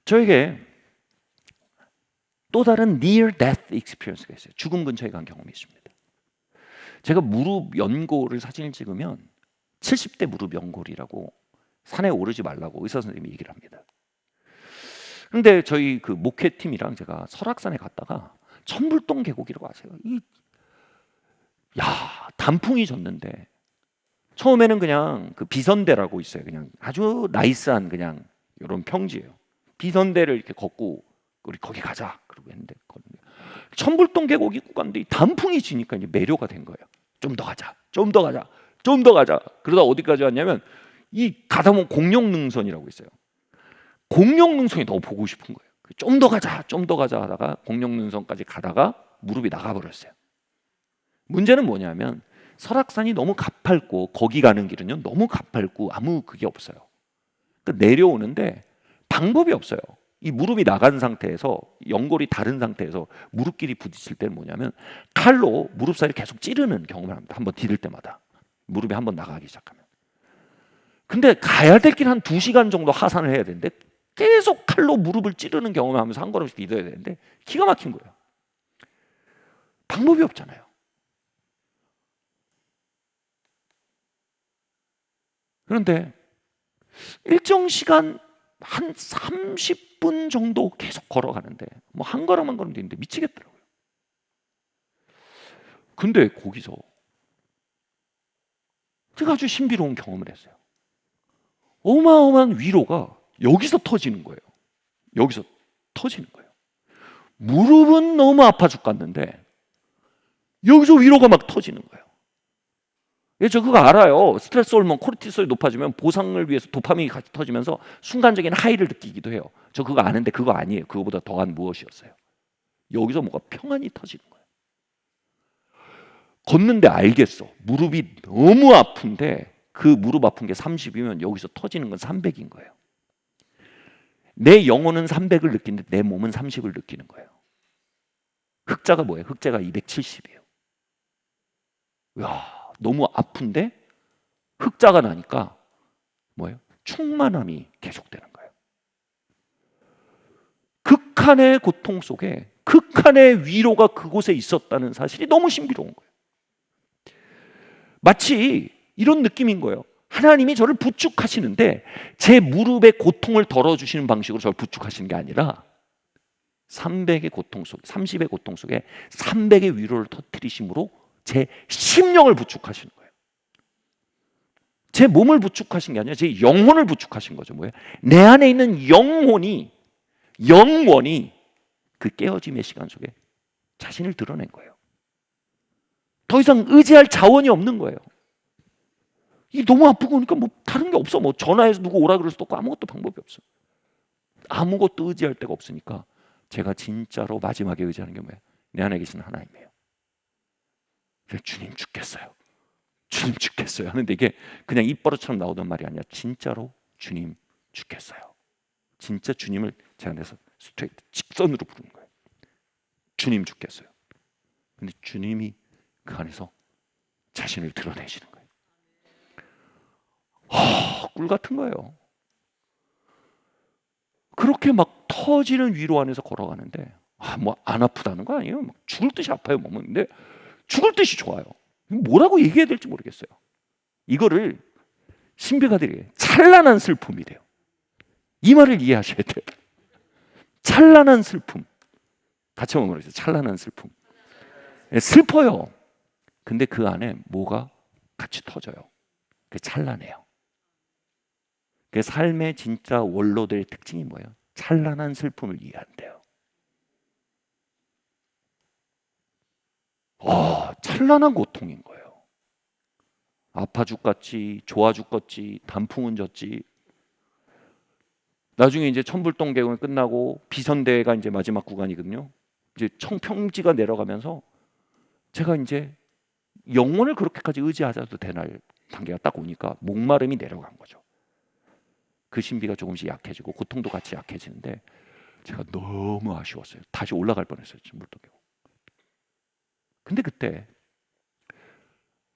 저에게 또 다른 near death experience가 있어요. 죽음 근처에 간 경험이 있습니다. 제가 무릎 연골을 사진을 찍으면 70대 무릎 연골이라고 산에 오르지 말라고 의사 선생님이 얘기를 합니다. 그런데 저희 그 목회팀이랑 제가 설악산에 갔다가 천불동 계곡이라고 아세요? 단풍이 졌는데 처음에는 그냥 그 비선대라고 있어요. 그냥 아주 나이스한 그냥 이런 평지예요. 비선대를 이렇게 걷고 우리 거기 가자 그러고 했는데 천불동 계곡 입구 갔는데 단풍이 지니까 이제 매료가 된 거예요. 좀 더 가자, 좀 더 가자, 좀 더 가자. 그러다 어디까지 왔냐면 이 가다 보면 공룡능선이라고 있어요. 공룡능선이 너무 보고 싶은 거예요. 좀 더 가자, 좀 더 가자 하다가 공룡능선까지 가다가 무릎이 나가버렸어요. 문제는 뭐냐면 설악산이 너무 가팔고 거기 가는 길은요 너무 가팔고 아무 그게 없어요. 그러니까 내려오는데 방법이 없어요. 이 무릎이 나간 상태에서 연골이 다른 상태에서 무릎끼리 부딪힐 때는 뭐냐면 칼로 무릎 사이를 계속 찌르는 경험을 합니다. 한번 디딜 때마다 무릎이 한번 나가기 시작하면. 근데 가야 될 길 한 2시간 정도 하산을 해야 되는데 계속 칼로 무릎을 찌르는 경험을 하면서 한 걸음씩 디뎌야 되는데 기가 막힌 거예요. 방법이 없잖아요. 그런데 일정 시간 한 30분 정도 계속 걸어가는데 뭐 한 걸음 한 걸음 되는데 미치겠더라고요. 근데 거기서 제가 아주 신비로운 경험을 했어요. 어마어마한 위로가 여기서 터지는 거예요. 여기서 터지는 거예요. 무릎은 너무 아파 죽겠는데 여기서 위로가 막 터지는 거예요. 저 그거 알아요. 스트레스 호르몬 코르티솔이 높아지면 보상을 위해서 도파민이 같이 터지면서 순간적인 하이를 느끼기도 해요. 저 그거 아는데 그거 아니에요. 그거보다 더한 무엇이었어요. 여기서 뭐가 평안이 터지는 거예요. 걷는데 알겠어. 무릎이 너무 아픈데 그 무릎 아픈 게 30이면 여기서 터지는 건 300인 거예요. 내 영혼은 300을 느끼는데 내 몸은 30을 느끼는 거예요. 흑자가 뭐예요? 흑자가 270이에요. 야, 너무 아픈데 흑자가 나니까 뭐예요? 충만함이 계속되는 거예요. 극한의 고통 속에 극한의 위로가 그곳에 있었다는 사실이 너무 신비로운 거예요. 마치 이런 느낌인 거예요. 하나님이 저를 부축하시는데 제 무릎의 고통을 덜어주시는 방식으로 저를 부축하시는 게 아니라 300의 고통 속에 30의 고통 속에 300의 위로를 터뜨리심으로 제 심령을 부축하시는 거예요. 제 몸을 부축하신 게 아니라 제 영혼을 부축하신 거죠. 뭐예요? 내 안에 있는 영원히 그 깨어짐의 시간 속에 자신을 드러낸 거예요. 더 이상 의지할 자원이 없는 거예요. 이 너무 아프고 그러니까 뭐 다른 게 없어. 뭐 전화해서 누구 오라 그래서 또 아무것도 방법이 없어. 아무것도 의지할 데가 없으니까 제가 진짜로 마지막에 의지하는 게 뭐예요? 내 안에 계신 하나님이에요. 주님 죽겠어요. 주님 죽겠어요 하는데 이게 그냥 입버릇처럼 나오던 말이 아니라 진짜로 주님 죽겠어요. 진짜 주님을 제 안에서 스트레이트 직선으로 부르는 거예요. 주님 죽겠어요. 근데 주님이 그 안에서 자신을 드러내시는 거예요. 꿀 같은 거예요. 그렇게 막 터지는 위로 안에서 걸어가는데 뭐 안 아프다는 거 아니에요. 막 죽을 듯이 아파요 몸은. 근데 죽을 듯이 좋아요. 뭐라고 얘기해야 될지 모르겠어요. 이거를 신비가들이 찬란한 슬픔이래요. 이 말을 이해하셔야 돼요. 찬란한 슬픔. 같이 한번 말해주세요. 찬란한 슬픔. 슬퍼요. 근데 그 안에 뭐가 같이 터져요. 그게 찬란해요. 그 삶의 진짜 원로들의 특징이 뭐예요? 찬란한 슬픔을 이해한대요. 찬란한 고통인 거예요. 아파 죽겠지, 좋아 죽겠지, 단풍은 졌지. 나중에 이제 천불동 계곡이 끝나고 비선대가 이제 마지막 구간이거든요. 이제 청평지가 내려가면서 제가 이제 영혼을 그렇게까지 의지하자도 되날 단계가 딱 오니까 목마름이 내려간 거죠. 그 신비가 조금씩 약해지고 고통도 같이 약해지는데 제가 너무 아쉬웠어요. 다시 올라갈 뻔했어요. 천불동 계곡. 근데 그때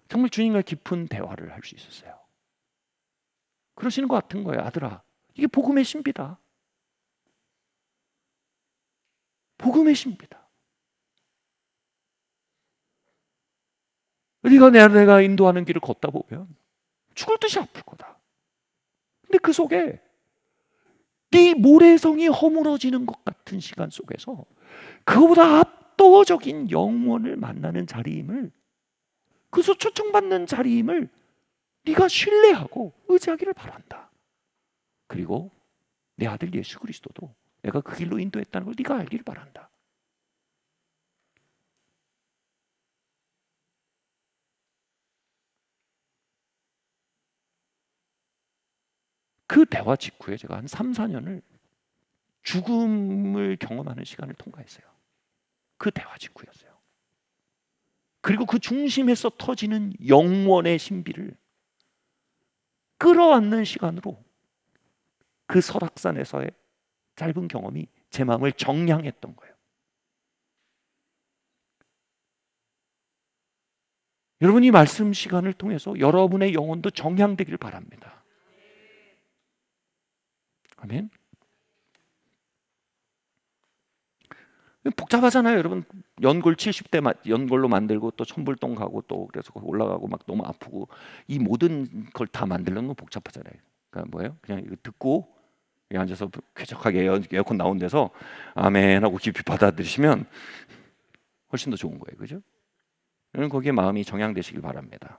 정말 주님과 깊은 대화를 할 수 있었어요. 그러시는 것 같은 거예요. 아들아, 이게 복음의 신비다. 복음의 신비다. 내가 인도하는 길을 걷다 보면 죽을 듯이 아플 거다. 근데 그 속에 네 모래성이 허물어지는 것 같은 시간 속에서 그거보다 압도적인 영혼을 만나는 자리임을, 그래서 초청받는 자리임을 네가 신뢰하고 의지하기를 바란다. 그리고 내 아들 예수 그리스도도 내가 그 길로 인도했다는 걸 네가 알기를 바란다. 그 대화 직후에 제가 한 3, 4년을 죽음을 경험하는 시간을 통과했어요. 그 대화 직후였어요. 그리고 그 중심에서 터지는 영원의 신비를 끌어안는 시간으로 그 설악산에서의 짧은 경험이 제 마음을 정량했던 거예요. 여러분, 이 말씀 시간을 통해서 여러분의 영혼도 정량되기를 바랍니다. 아멘. 복잡하잖아요, 여러분. 연골 70대 연골로 만들고 또 천불동 가고 또 그래서 올라가고 막 너무 아프고 이 모든 걸 다 만들려면 복잡하잖아요. 그러니까 뭐예요? 그냥 이거 듣고 여기 앉아서 쾌적하게 에어컨 나온 데서 아멘 하고 깊이 받아들이시면 훨씬 더 좋은 거예요, 그죠? 여러분, 거기에 마음이 정향되시길 바랍니다.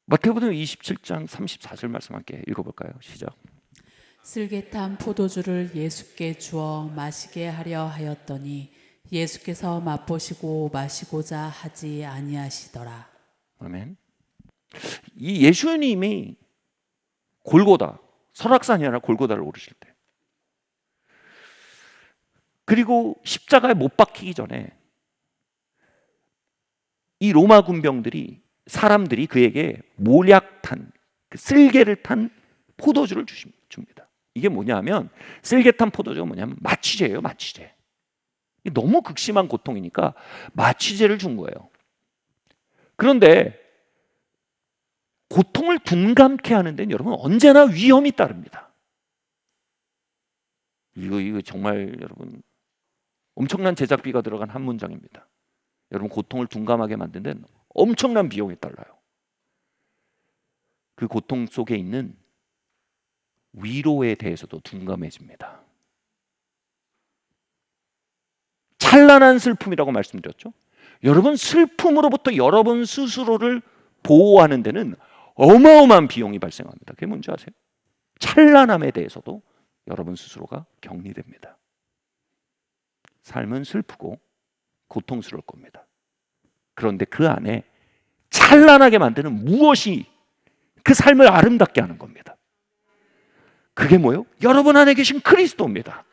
마태복음 27장 34절 말씀 함께 읽어볼까요? 시작. 슬개탄 포도주를 예수께 주어 마시게 하려 하였더니 예수께서 맛보시고 마시고자 하지 아니하시더라. 아멘. 이 예수님이 골고다, 설악산이 아니라 골고다를 오르실 때. 그리고 십자가에 못 박히기 전에 이 로마 군병들이, 사람들이 그에게 몰약탄, 그 쓸개를 탄 포도주를 줍니다. 이게 뭐냐면, 쓸개 탄 포도주가 뭐냐면 마취제예요. 마취제. 너무 극심한 고통이니까 마취제를 준 거예요. 그런데 고통을 둔감케 하는 데는 여러분 언제나 위험이 따릅니다. 이거 정말 여러분 엄청난 제작비가 들어간 한 문장입니다. 여러분, 고통을 둔감하게 만든 데는 엄청난 비용이 따라요. 그 고통 속에 있는 위로에 대해서도 둔감해집니다. 찬란한 슬픔이라고 말씀드렸죠. 여러분, 슬픔으로부터 여러분 스스로를 보호하는 데는 어마어마한 비용이 발생합니다. 그게 뭔지 아세요? 찬란함에 대해서도 여러분 스스로가 격리됩니다. 삶은 슬프고 고통스러울 겁니다. 그런데 그 안에 찬란하게 만드는 무엇이 그 삶을 아름답게 하는 겁니다. 그게 뭐예요? 여러분 안에 계신 그리스도입니다.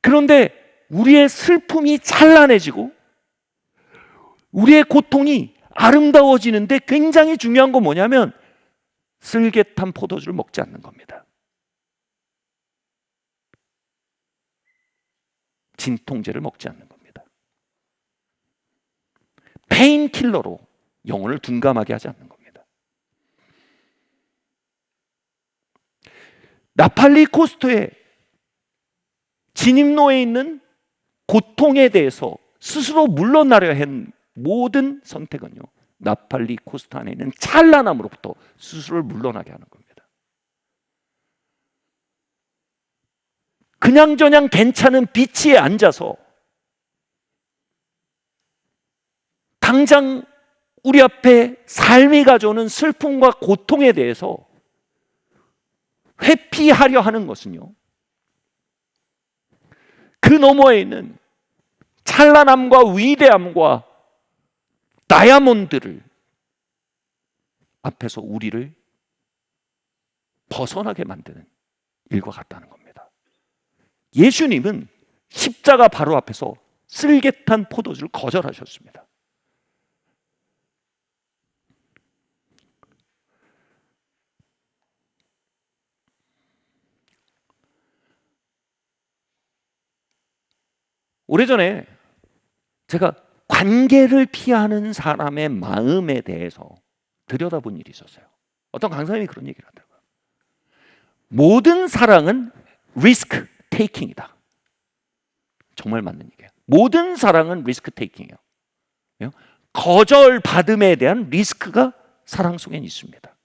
그런데 우리의 슬픔이 찬란해지고 우리의 고통이 아름다워지는데 굉장히 중요한 건 뭐냐면 쓸개탄 포도주를 먹지 않는 겁니다. 진통제를 먹지 않는 겁니다. 페인킬러로 영혼을 둔감하게 하지 않는 겁니다. 나팔리 코스토의 진입로에 있는 고통에 대해서 스스로 물러나려 한 모든 선택은요, 나팔리 코스토 안에 있는 찬란함으로부터 스스로를 물러나게 하는 겁니다. 그냥저냥 괜찮은 비치에 앉아서 당장 우리 앞에 삶이 가져오는 슬픔과 고통에 대해서 회피하려 하는 것은요, 그 너머에 있는 찬란함과 위대함과 다이아몬드를 앞에서 우리를 벗어나게 만드는 일과 같다는 겁니다. 예수님은 십자가 바로 앞에서 쓸개탄 포도주를 거절하셨습니다. 오래전에 제가 관계를 피하는 사람의 마음에 대해서 들여다본 일이 있었어요. 어떤 강사님이 그런 얘기를 하더라고요. 모든 사랑은 리스크 테이킹이다. 정말 맞는 얘기예요. 모든 사랑은 리스크 테이킹이에요. 거절받음에 대한 리스크가 사랑 속엔 있습니다.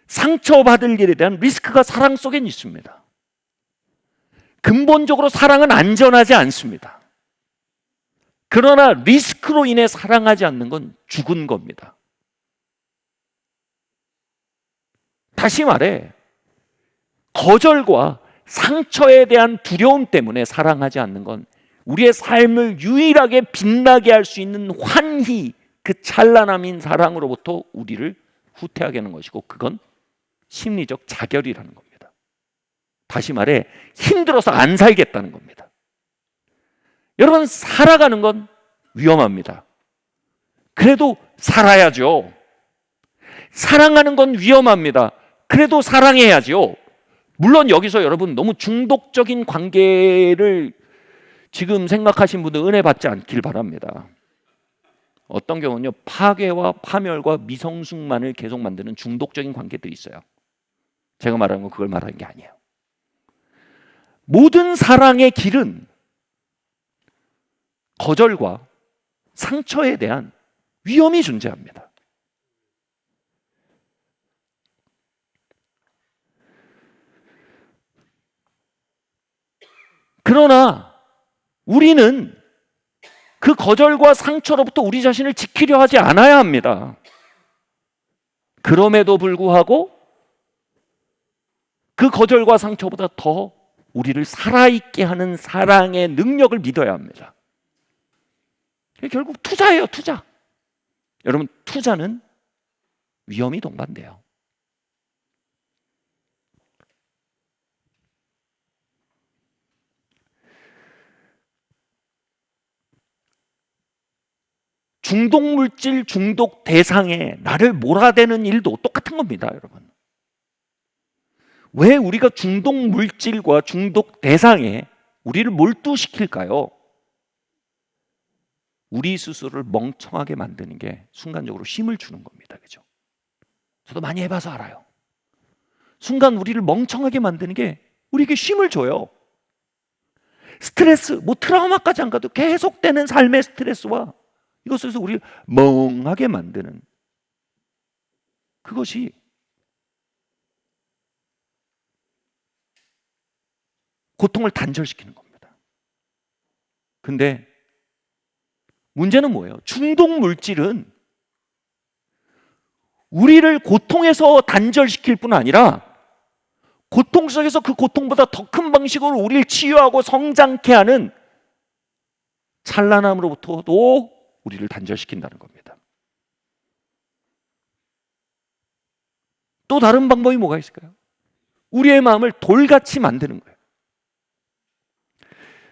상처받을 일에 대한 리스크가 사랑 속엔 있습니다. 근본적으로 사랑은 안전하지 않습니다. 그러나 리스크로 인해 사랑하지 않는 건 죽은 겁니다. 다시 말해, 거절과 상처에 대한 두려움 때문에 사랑하지 않는 건 우리의 삶을 유일하게 빛나게 할 수 있는 환희, 그 찬란함인 사랑으로부터 우리를 후퇴하게 하는 것이고, 그건 심리적 자결이라는 겁니다. 다시 말해, 힘들어서 안 살겠다는 겁니다. 여러분, 살아가는 건 위험합니다. 그래도 살아야죠. 사랑하는 건 위험합니다. 그래도 사랑해야죠. 물론 여기서 여러분 너무 중독적인 관계를 지금 생각하신 분들 은혜 받지 않길 바랍니다. 어떤 경우는요, 파괴와 파멸과 미성숙만을 계속 만드는 중독적인 관계들이 있어요. 제가 말하는 건 그걸 말하는 게 아니에요. 모든 사랑의 길은 거절과 상처에 대한 위험이 존재합니다. 그러나 우리는 그 거절과 상처로부터 우리 자신을 지키려 하지 않아야 합니다. 그럼에도 불구하고 그 거절과 상처보다 더 우리를 살아있게 하는 사랑의 능력을 믿어야 합니다. 결국 투자예요, 투자. 여러분, 투자는 위험이 동반돼요. 중독물질 중독 대상에 나를 몰아대는 일도 똑같은 겁니다, 여러분. 왜 우리가 중독물질과 중독 대상에 우리를 몰두시킬까요? 우리 스스로를 멍청하게 만드는 게 순간적으로 힘을 주는 겁니다. 그죠? 저도 많이 해봐서 알아요. 순간 우리를 멍청하게 만드는 게 우리에게 힘을 줘요. 스트레스, 뭐 트라우마까지 안 가도 계속되는 삶의 스트레스와 이것에서 우리를 멍하게 만드는 그것이 고통을 단절시키는 겁니다. 근데 문제는 뭐예요? 중독 물질은 우리를 고통에서 단절시킬 뿐 아니라 고통 속에서 그 고통보다 더 큰 방식으로 우리를 치유하고 성장케 하는 찬란함으로부터도 우리를 단절시킨다는 겁니다. 또 다른 방법이 뭐가 있을까요? 우리의 마음을 돌같이 만드는 거예요.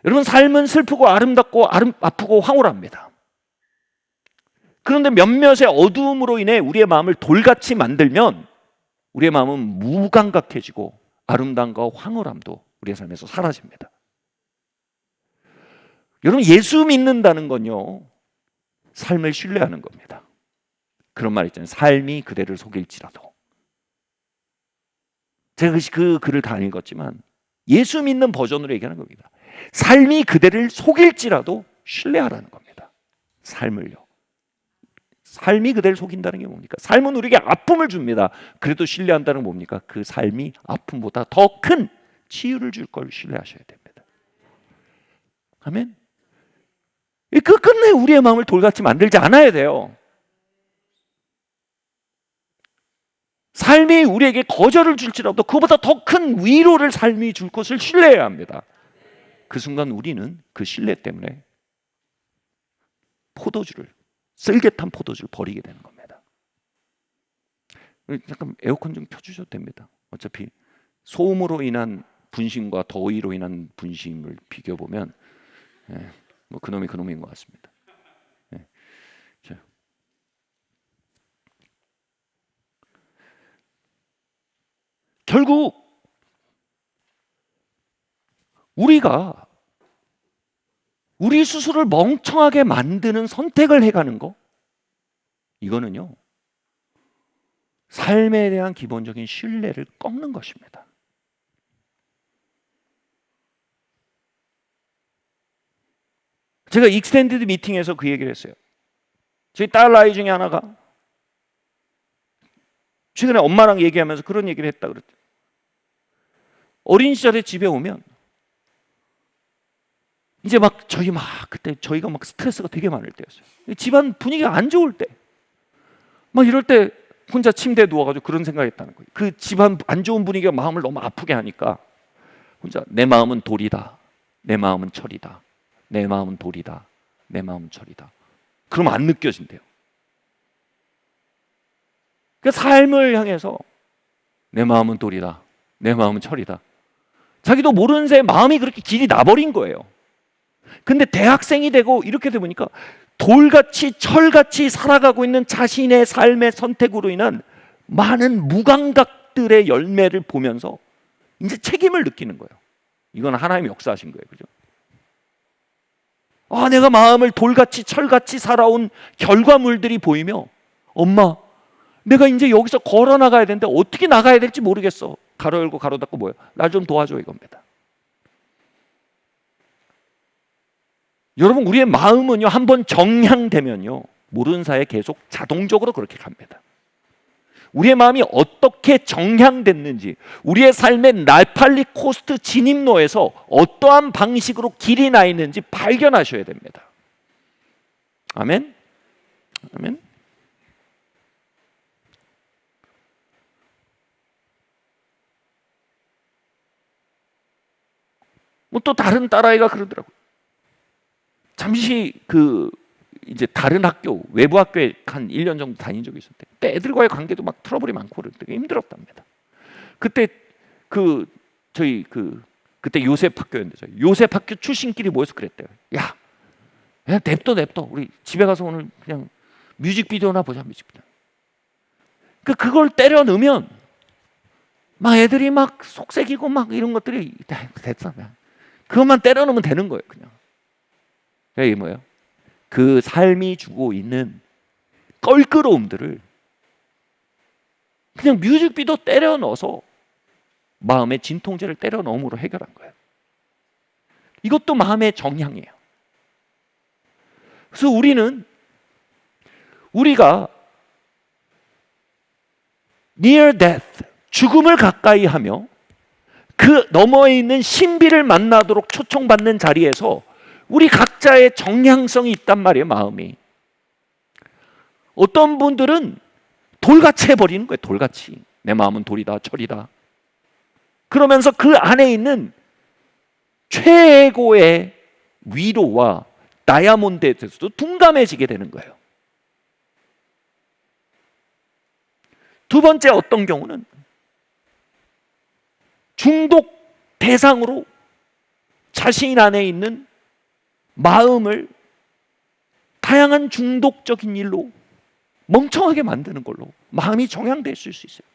여러분, 삶은 슬프고 아름답고 아프고 황홀합니다. 그런데 몇몇의 어두움으로 인해 우리의 마음을 돌같이 만들면 우리의 마음은 무감각해지고 아름다움과 황홀함도 우리의 삶에서 사라집니다. 여러분, 예수 믿는다는 건요, 삶을 신뢰하는 겁니다. 그런 말 있잖아요. 삶이 그대를 속일지라도. 제가 그 글을 다 읽었지만 예수 믿는 버전으로 얘기하는 겁니다. 삶이 그대를 속일지라도 신뢰하라는 겁니다. 삶을요. 삶이 그대를 속인다는 게 뭡니까? 삶은 우리에게 아픔을 줍니다. 그래도 신뢰한다는 건 뭡니까? 그 삶이 아픔보다 더 큰 치유를 줄 걸 신뢰하셔야 됩니다. 아멘. 끝끝내 우리의 마음을 돌같이 만들지 않아야 돼요. 삶이 우리에게 거절을 줄지라도 그보다 더 큰 위로를 삶이 줄 것을 신뢰해야 합니다. 그 순간 우리는 그 신뢰 때문에 쓸개탄 포도주를 버리게 되는 겁니다. 잠깐 에어컨 좀 켜주셔도 됩니다. 어차피 소음으로 인한 분심과 더위로 인한 분심을 비교보면 뭐 그놈이 그놈인 것 같습니다. 자. 결국 우리가 우리 스스로를 멍청하게 만드는 선택을 해가는 거, 이거는요, 삶에 대한 기본적인 신뢰를 꺾는 것입니다. 제가 익스텐디드 미팅에서 그 얘기를 했어요. 저희 딸 아이 중에 하나가 최근에 엄마랑 얘기하면서 그런 얘기를 했다 그랬죠. 어린 시절에 집에 오면 이제 그때 저희가 스트레스가 되게 많을 때였어요. 집안 분위기가 안 좋을 때, 이럴 때 혼자 침대에 누워가지고 그런 생각했다는 거예요. 그 집안 안 좋은 분위기가 마음을 너무 아프게 하니까 혼자 내 마음은 돌이다, 내 마음은 철이다, 내 마음은 돌이다, 내 마음은 철이다. 그러면 안 느껴진대요. 그 삶을 향해서 내 마음은 돌이다, 내 마음은 철이다. 자기도 모르는 새에 마음이 그렇게 길이 나버린 거예요. 근데 대학생이 되고 이렇게 돼 보니까 돌같이 철같이 살아가고 있는 자신의 삶의 선택으로 인한 많은 무감각들의 열매를 보면서 이제 책임을 느끼는 거예요. 이건 하나님이 역사하신 거예요. 그죠? 내가 마음을 돌같이 철같이 살아온 결과물들이 보이며, 엄마, 내가 이제 여기서 걸어 나가야 되는데 어떻게 나가야 될지 모르겠어. 가로 열고 가로 닫고 뭐예요? 날 좀 도와줘, 이겁니다. 여러분, 우리의 마음은요, 한번 정향되면요, 모르는 사이에 계속 자동적으로 그렇게 갑니다. 우리의 마음이 어떻게 정향됐는지, 우리의 삶의 날팔리 코스트 진입로에서 어떠한 방식으로 길이 나 있는지 발견하셔야 됩니다. 아멘? 아멘? 또 다른 딸아이가 그러더라고요. 잠시 이제 다른 학교, 외부 학교에 한 1년 정도 다닌 적이 있었대. 근데 애들과의 관계도 막 트러블이 많고 되게 힘들었답니다. 그때 그때 요셉 학교였는데 요셉 학교 출신끼리 모여서 그랬대요. 야, 그냥 냅둬. 우리 집에 가서 오늘 그냥 뮤직비디오나 보자, 뮤직비디오. 그걸 때려 넣으면 막 애들이 막 속색이고 막 이런 것들이 됐어. 그것만 때려 넣으면 되는 거예요, 그냥. 이게 뭐예요? 그 삶이 주고 있는 껄끄러움들을 그냥 뮤직비디오 때려 넣어서 마음의 진통제를 때려 넣음으로 해결한 거예요. 이것도 마음의 정향이에요. 그래서 우리가 near death, 죽음을 가까이 하며 그 너머에 있는 신비를 만나도록 초청받는 자리에서 우리 각자의 정향성이 있단 말이에요, 마음이. 어떤 분들은 돌같이 해버리는 거예요, 돌같이. 내 마음은 돌이다, 철이다. 그러면서 그 안에 있는 최고의 위로와 다이아몬드에 대해서도 둔감해지게 되는 거예요. 두 번째, 어떤 경우는 중독 대상으로 자신 안에 있는 마음을 다양한 중독적인 일로 멍청하게 만드는 걸로 마음이 정향됐을 수 있어요.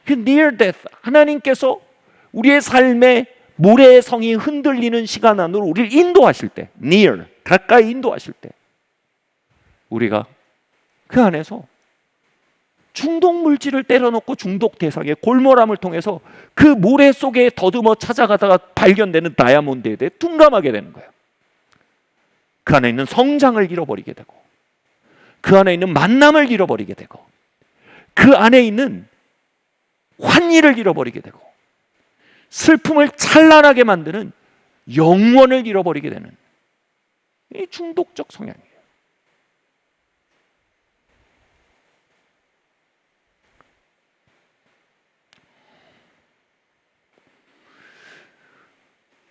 그 near death, 하나님께서 우리의 삶의 모래의 성이 흔들리는 시간 안으로 우리를 인도하실 때, near, 가까이 인도하실 때 우리가 그 안에서 중독 물질을 때려놓고 중독 대상의 골몰함을 통해서 그 모래 속에 더듬어 찾아가다가 발견되는 다이아몬드에 대해 둔감하게 되는 거예요. 그 안에 있는 성장을 잃어버리게 되고, 그 안에 있는 만남을 잃어버리게 되고, 그 안에 있는 환희를 잃어버리게 되고, 슬픔을 찬란하게 만드는 영원을 잃어버리게 되는 이 중독적 성향이에요.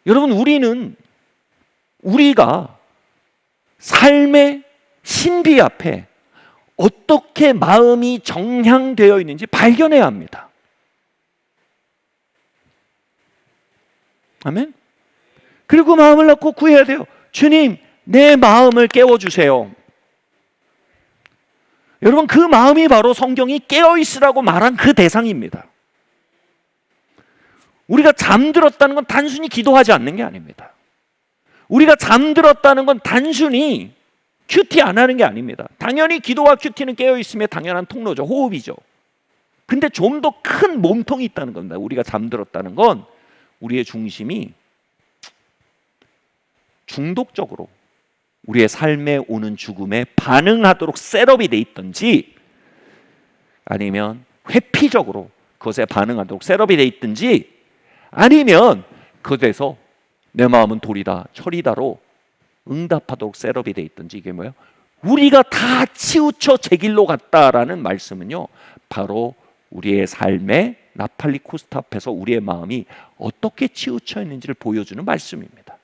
여러분, 우리가 삶의 신비 앞에 어떻게 마음이 정향되어 있는지 발견해야 합니다. 아멘? 그리고 마음을 놓고 구해야 돼요. 주님, 내 마음을 깨워주세요. 여러분, 그 마음이 바로 성경이 깨어있으라고 말한 그 대상입니다. 우리가 잠들었다는 건 단순히 기도하지 않는 게 아닙니다. 우리가 잠들었다는 건 단순히 큐티 안 하는 게 아닙니다. 당연히 기도와 큐티는 깨어있음의 당연한 통로죠. 호흡이죠. 근데 좀 더 큰 몸통이 있다는 겁니다. 우리가 잠들었다는 건 우리의 중심이 중독적으로 우리의 삶에 오는 죽음에 반응하도록 셋업이 돼 있든지, 아니면 회피적으로 그것에 반응하도록 셋업이 돼 있든지, 아니면 그것에서 내 마음은 돌이다, 철이다로 응답하도록 셋업이 돼 있든지, 이게 뭐예요? 우리가 다 치우쳐 제 길로 갔다라는 말씀은요, 바로 우리의 삶의 나팔리 코스트 앞에서 우리의 마음이 어떻게 치우쳐 있는지를 보여주는 말씀입니다.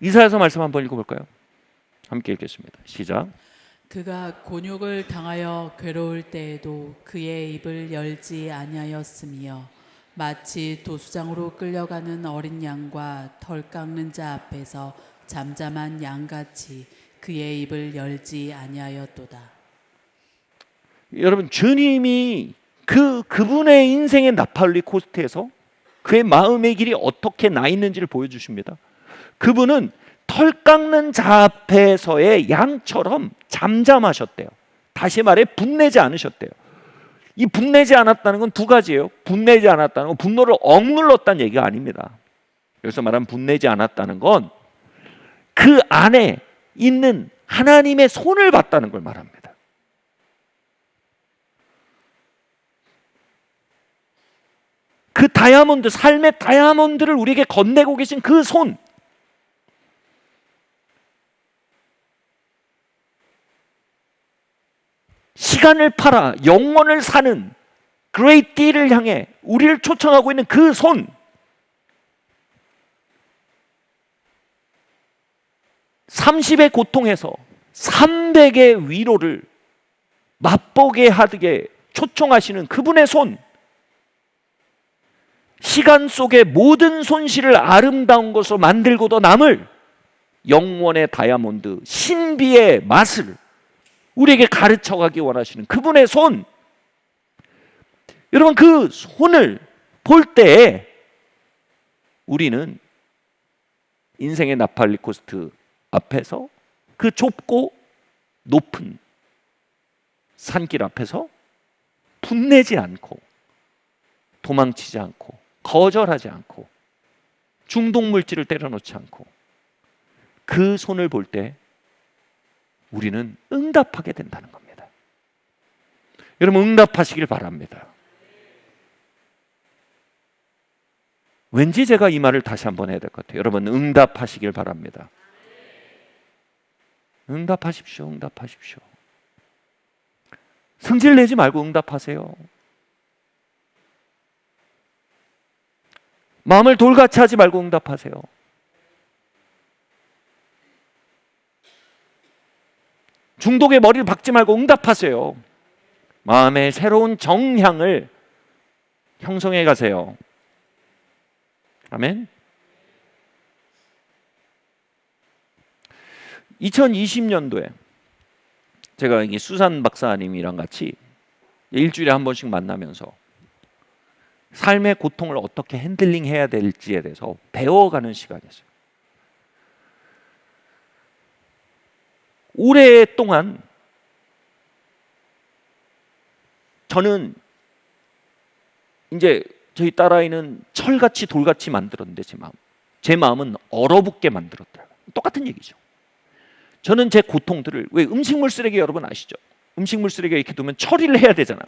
이사야서 말씀 한번 읽어볼까요? 함께 읽겠습니다. 시작. 그가 곤욕을 당하여 괴로울 때에도 그의 입을 열지 아니하였으며 마치 도수장으로 끌려가는 어린 양과 털 깎는 자 앞에서 잠잠한 양같이 그의 입을 열지 아니하였도다. 여러분, 주님이 그분의 인생의 나팔리 코스트에서 그의 마음의 길이 어떻게 나 있는지를 보여주십니다. 그분은 털 깎는 자 앞에서의 양처럼 잠잠하셨대요. 다시 말해 분내지 않으셨대요. 이 분내지 않았다는 건 두 가지예요. 분내지 않았다는 건 분노를 억눌렀다는 얘기가 아닙니다. 여기서 말하는 분내지 않았다는 건 그 안에 있는 하나님의 손을 봤다는 걸 말합니다. 그 다이아몬드, 삶의 다이아몬드를 우리에게 건네고 계신 그 손, 시간을 팔아 영원을 사는 great deal을 향해 우리를 초청하고 있는 그 손, 30의 고통에서 300의 위로를 맛보게 하게 초청하시는 그분의 손, 시간 속의 모든 손실을 아름다운 것으로 만들고도 남을 영원의 다이아몬드, 신비의 맛을 우리에게 가르쳐가기 원하시는 그분의 손, 여러분 그 손을 볼 때에 우리는 인생의 나팔리 코스트 앞에서 그 좁고 높은 산길 앞에서 분내지 않고 도망치지 않고 거절하지 않고 중독물질을 때려놓지 않고 그 손을 볼 때 우리는 응답하게 된다는 겁니다. 여러분 응답하시길 바랍니다. 왠지 제가 이 말을 다시 한번 해야 될 것 같아요. 여러분 응답하시길 바랍니다. 응답하십시오. 응답하십시오. 승질 내지 말고 응답하세요. 마음을 돌같이 하지 말고 응답하세요. 중독의 머리를 박지 말고 응답하세요. 마음의 새로운 정향을 형성해 가세요. 아멘. 2020년도에 제가 이 수산 박사님이랑 같이 일주일에 한 번씩 만나면서 삶의 고통을 어떻게 핸들링해야 될지에 대해서 배워가는 시간이었어요. 오랫동안 저는 이제 저희 딸아이는 철같이 돌같이 만들었는데 제 마음은 얼어붙게 만들었더라고요. 똑같은 얘기죠. 저는 제 고통들을, 왜 음식물 쓰레기 여러분 아시죠? 음식물 쓰레기가 이렇게 두면 처리를 해야 되잖아.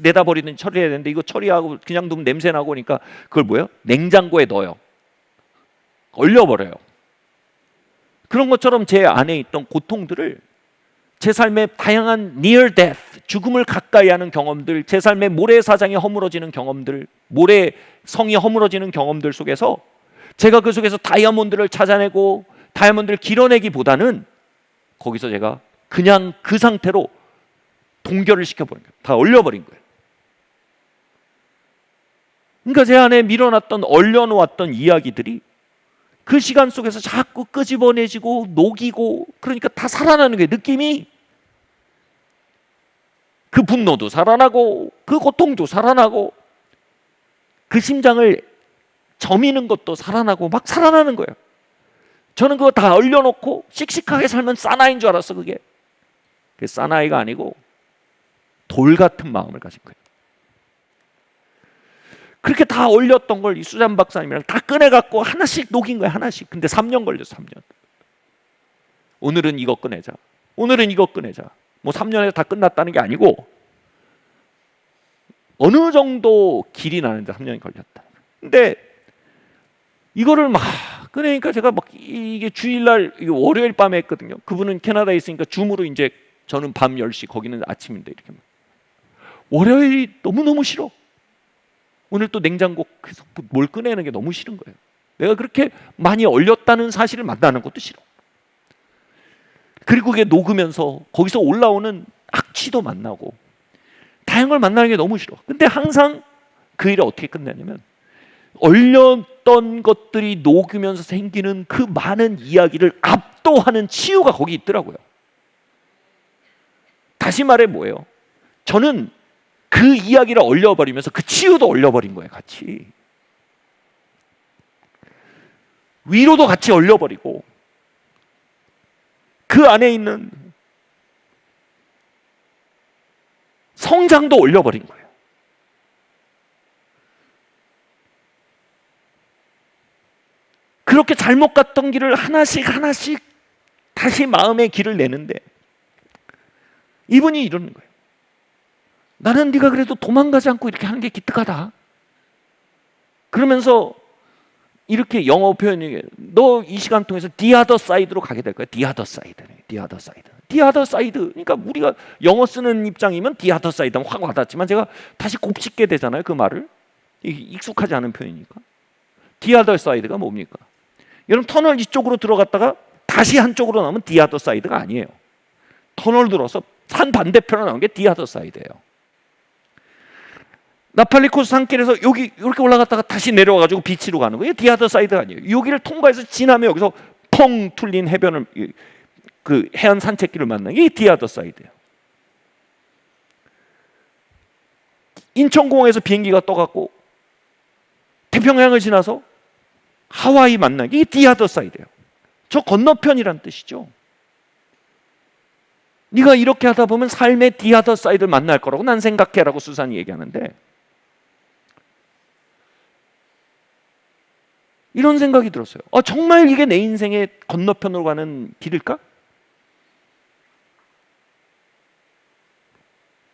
내다 버리는 처리해야 되는데 이거 처리하고 그냥 두면 냄새 나고 그러니까 그걸 뭐예요? 냉장고에 넣어요. 얼려버려요. 그런 것처럼 제 안에 있던 고통들을 제 삶의 다양한 near death, 죽음을 가까이 하는 경험들, 제 삶의 모래사장이 허물어지는 경험들, 모래성이 허물어지는 경험들 속에서 제가 그 속에서 다이아몬드를 찾아내고 다이아몬드를 길어내기보다는 거기서 제가 그냥 그 상태로 동결을 시켜버린 거예요. 다 얼려버린 거예요. 그러니까 제 안에 밀어놨던, 얼려놓았던 이야기들이 그 시간 속에서 자꾸 끄집어내지고 녹이고, 그러니까 다 살아나는 거예요. 느낌이. 그 분노도 살아나고 그 고통도 살아나고 그 심장을 저미는 것도 살아나고 막 살아나는 거예요. 저는 그거 다 얼려놓고 씩씩하게 살면 사나이인 줄 알았어. 그게 사나이가 아니고 돌 같은 마음을 가진 거예요. 그렇게 다 얼렸던 걸 이 수잔 박사님이랑 다 꺼내갖고 하나씩 녹인 거예요. 하나씩. 근데 3년 걸렸어. 3년. 오늘은 이거 꺼내자. 오늘은 이거 꺼내자. 뭐 3년에 다 끝났다는 게 아니고 어느 정도 길이 나는데 3년이 걸렸다. 근데 이거를 막 꺼내니까 제가 막 이게 주일날 월요일 밤에 했거든요. 그분은 캐나다에 있으니까 줌으로 이제 저는 밤 10시, 거기는 아침인데 이렇게 월요일이 너무너무 싫어. 오늘 또 냉장고 뭘 꺼내는 게 너무 싫은 거예요. 내가 그렇게 많이 얼렸다는 사실을 만나는 것도 싫어. 그리고 그게 녹으면서 거기서 올라오는 악취도 만나고 다양한 걸 만나는 게 너무 싫어. 근데 항상 그 일을 어떻게 끝내냐면 얼렸던 것들이 녹으면서 생기는 그 많은 이야기를 압도하는 치유가 거기 있더라고요. 다시 말해 뭐예요? 저는 그 이야기를 얼려버리면서 그 치유도 얼려버린 거예요. 같이. 위로도 같이 얼려버리고 그 안에 있는 성장도 올려버린 거예요. 그렇게 잘못 갔던 길을 하나씩 다시 마음의 길을 내는데 이분이 이러는 거예요. 나는 네가 그래도 도망가지 않고 이렇게 하는 게 기특하다. 그러면서 이렇게 영어 표현이 너 이 시간 통해서 the other side로 가게 될 거야. the other side. the other side. the other side. 그러니까 우리가 영어 쓰는 입장이면 the other side 하면 확 와닿지만 제가 다시 곱씹게 되잖아요. 그 말을. 익숙하지 않은 표현이니까. the other side가 뭡니까? 여러분 터널 이쪽으로 들어갔다가 다시 한쪽으로 나오면 the other side가 아니에요. 터널 들어서 산 반대편으로 나온 게 the other side예요. 나팔리코스 산길에서 여기 이렇게 올라갔다가 다시 내려와가지고 비치로 가는 거예요. the other side가 아니에요. 여기를 통과해서 지나면 여기서 펑 뚫린 해변을 그 해안 산책길을 만나는 게 the other side예요. 인천공항에서 비행기가 떠갖고 태평양을 지나서 하와이 만나는 게 the other side예요. 저 건너편이란 뜻이죠. 네가 이렇게 하다 보면 삶의 the other side를 만날 거라고 난 생각해라고 수산이 얘기하는데 이런 생각이 들었어요. 정말 이게 내 인생의 건너편으로 가는 길일까?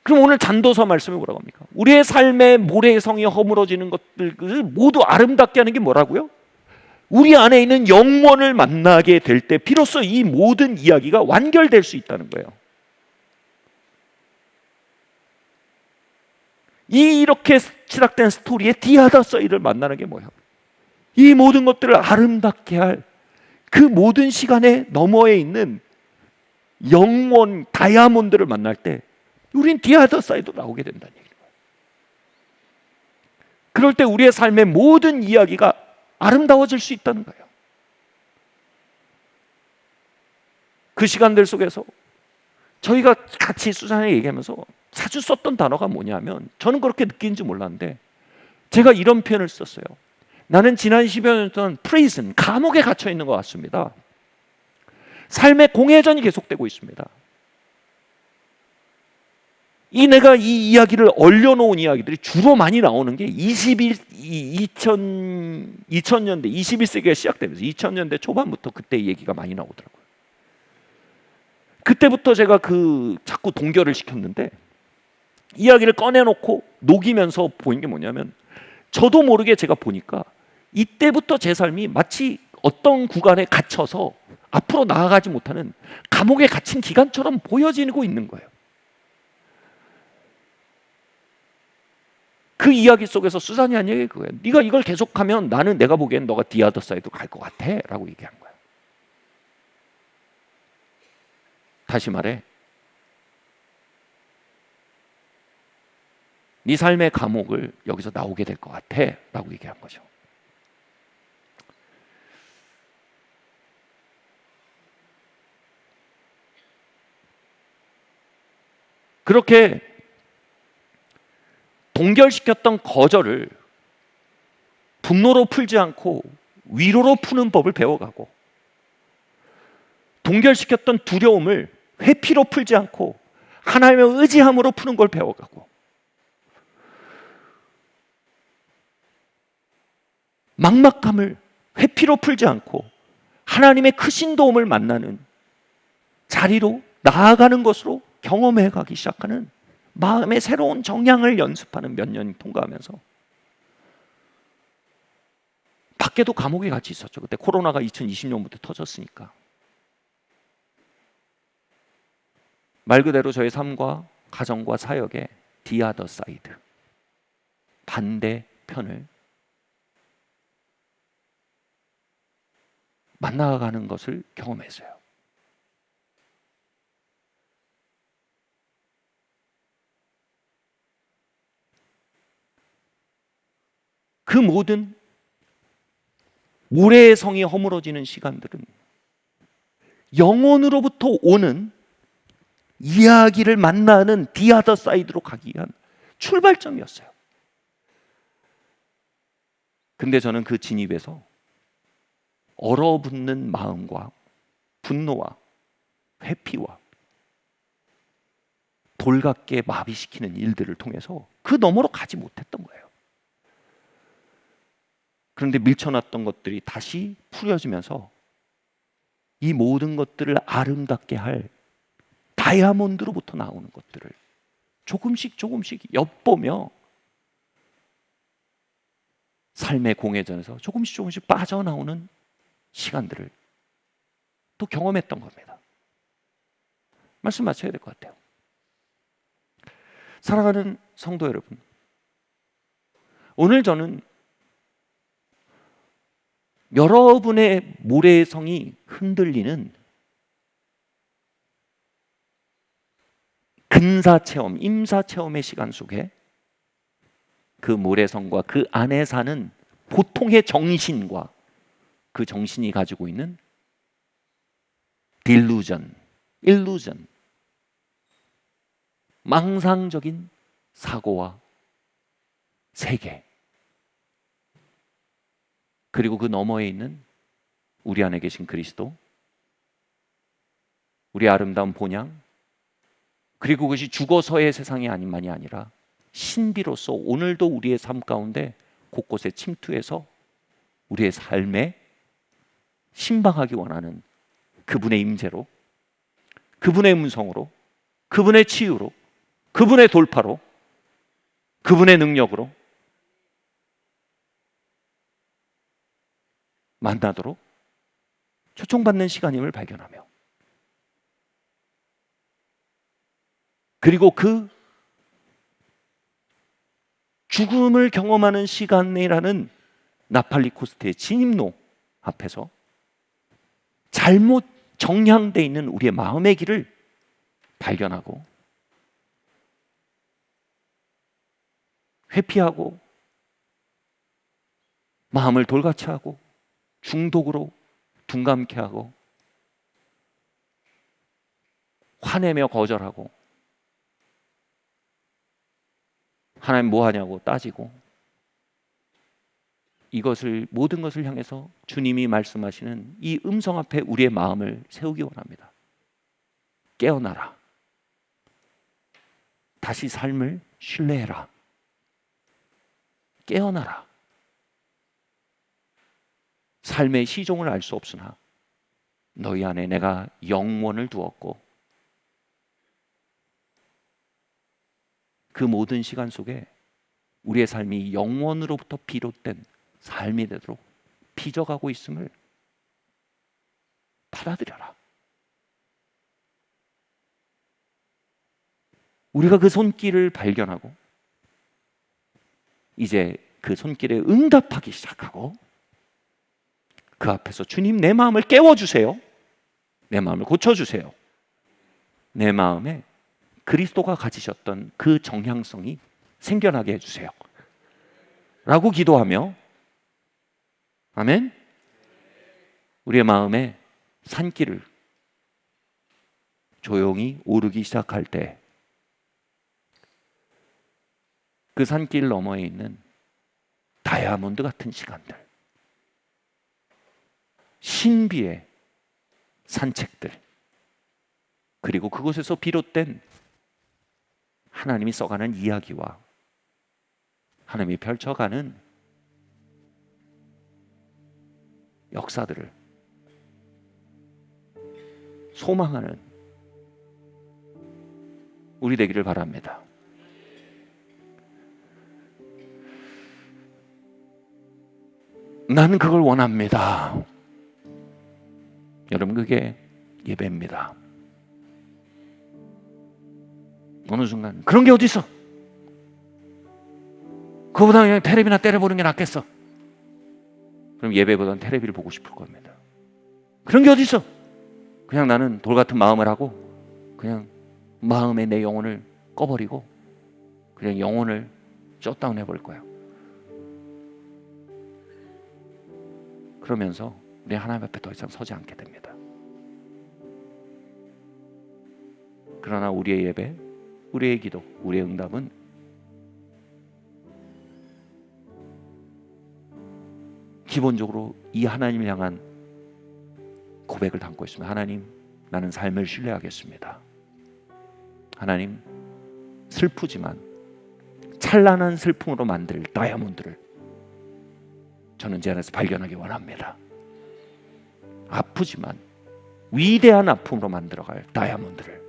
그럼 오늘 잔도서 말씀이 뭐라고 합니까? 우리의 삶의 모래성이 허물어지는 것들을 모두 아름답게 하는 게 뭐라고요? 우리 안에 있는 영원을 만나게 될 때 비로소 이 모든 이야기가 완결될 수 있다는 거예요. 이렇게 시작된 스토리의 the other side를 만나는 게 뭐예요? 이 모든 것들을 아름답게 할 그 모든 시간의 너머에 있는 영원 다이아몬드를 만날 때 우린 the other side로 나오게 된다는 얘기예요. 그럴 때 우리의 삶의 모든 이야기가 아름다워질 수 있다는 거예요. 그 시간들 속에서 저희가 같이 수산에 얘기하면서 자주 썼던 단어가 뭐냐면 저는 그렇게 느끼는지 몰랐는데 제가 이런 표현을 썼어요. 나는 지난 10여 년 동안 프리즌, 감옥에 갇혀 있는 것 같습니다. 삶의 공회전이 계속되고 있습니다. 내가 이 이야기를 얼려놓은 이야기들이 주로 많이 나오는 게 2000년대, 21세기가 시작되면서 2000년대 초반부터 그때 얘기가 많이 나오더라고요. 그때부터 제가 자꾸 동결을 시켰는데 이야기를 꺼내놓고 녹이면서 보인 게 뭐냐면 저도 모르게 제가 보니까 이때부터 제 삶이 마치 어떤 구간에 갇혀서 앞으로 나아가지 못하는 감옥에 갇힌 기간처럼 보여지고 있는 거예요. 그 이야기 속에서 수산이 한 얘기가 그거예요. 네가 이걸 계속하면 나는 내가 보기엔 너가 the other side로 갈 것 같아 라고 얘기한 거예요. 다시 말해 네 삶의 감옥을 여기서 나오게 될 것 같아 라고 얘기한 거죠. 그렇게 동결시켰던 거절을 분노로 풀지 않고 위로로 푸는 법을 배워가고 동결시켰던 두려움을 회피로 풀지 않고 하나님의 의지함으로 푸는 걸 배워가고 막막함을 회피로 풀지 않고 하나님의 크신 도움을 만나는 자리로 나아가는 것으로 경험해 가기 시작하는 마음의 새로운 정향을 연습하는 몇 년이 통과하면서 밖에도 감옥에 같이 있었죠. 그때 코로나가 2020년부터 터졌으니까. 말 그대로 저의 삶과 가정과 사역의 the other side, 반대편을 만나가는 것을 경험했어요. 그 모든 모래의 성이 허물어지는 시간들은 영혼으로부터 오는 이야기를 만나는 the other side로 가기 위한 출발점이었어요. 근데 저는 그 진입에서 얼어붙는 마음과 분노와 회피와 돌같게 마비시키는 일들을 통해서 그 너머로 가지 못했던 거예요. 그런데 밀쳐놨던 것들이 다시 풀어지면서 이 모든 것들을 아름답게 할 다이아몬드로부터 나오는 것들을 조금씩 엿보며 삶의 공회전에서 조금씩 빠져나오는 시간들을 또 경험했던 겁니다. 말씀 맞춰야 될 것 같아요. 사랑하는 성도 여러분, 오늘 저는 여러분의 모래성이 흔들리는 근사체험, 임사체험의 시간 속에 그 모래성과 그 안에 사는 보통의 정신과 그 정신이 가지고 있는 딜루전, 일루전, 망상적인 사고와 세계, 그리고 그 너머에 있는 우리 안에 계신 그리스도, 우리 아름다운 본향, 그리고 그것이 죽어서의 세상이 아닌만이 아니라 신비로서 오늘도 우리의 삶 가운데 곳곳에 침투해서 우리의 삶에 신방하기 원하는 그분의 임재로, 그분의 음성으로, 그분의 치유로, 그분의 돌파로, 그분의 능력으로 만나도록 초청받는 시간임을 발견하며, 그리고 그 죽음을 경험하는 시간이라는 나팔리코스트의 진입로 앞에서 잘못 정향되어 있는 우리의 마음의 길을 발견하고 회피하고 마음을 돌같이 하고 중독으로 둔감케 하고 화내며 거절하고 하나님 뭐 하냐고 따지고, 이것을 모든 것을 향해서 주님이 말씀하시는 이 음성 앞에 우리의 마음을 세우기 원합니다. 깨어나라. 다시 삶을 신뢰해라. 깨어나라. 삶의 시종을 알 수 없으나 너희 안에 내가 영원을 두었고 그 모든 시간 속에 우리의 삶이 영원으로부터 비롯된 삶이 되도록 빚어가고 있음을 받아들여라. 우리가 그 손길을 발견하고 이제 그 손길에 응답하기 시작하고 그 앞에서 주님 내 마음을 깨워주세요. 내 마음을 고쳐주세요. 내 마음에 그리스도가 가지셨던 그 정향성이 생겨나게 해주세요 라고 기도하며, 아멘, 우리의 마음에 산길을 조용히 오르기 시작할 때 그 산길 너머에 있는 다이아몬드 같은 시간들, 신비의 산책들, 그리고 그곳에서 비롯된 하나님이 써가는 이야기와 하나님이 펼쳐가는 역사들을 소망하는 우리 되기를 바랍니다. 나는 그걸 원합니다. 여러분, 그게 예배입니다. 어느 순간 그런 게 어디 있어? 그거보다 그냥 테레비나 때려보는 게 낫겠어. 그럼 예배보다는 테레비를 보고 싶을 겁니다. 그런 게 어디 있어? 그냥 나는 돌 같은 마음을 하고 그냥 마음에 내 영혼을 꺼버리고 그냥 영혼을 셧다운 해버릴 거야. 그러면서 우리 하나님 앞에 더 이상 서지 않게 됩니다. 그러나 우리의 예배, 우리의 기도, 우리의 응답은 기본적으로 이 하나님을 향한 고백을 담고 있습니다. 하나님, 나는 삶을 신뢰하겠습니다. 하나님, 슬프지만 찬란한 슬픔으로 만들 다이아몬드를 저는 제 안에서 발견하기 원합니다. 아프지만 위대한 아픔으로 만들어갈 다이아몬드를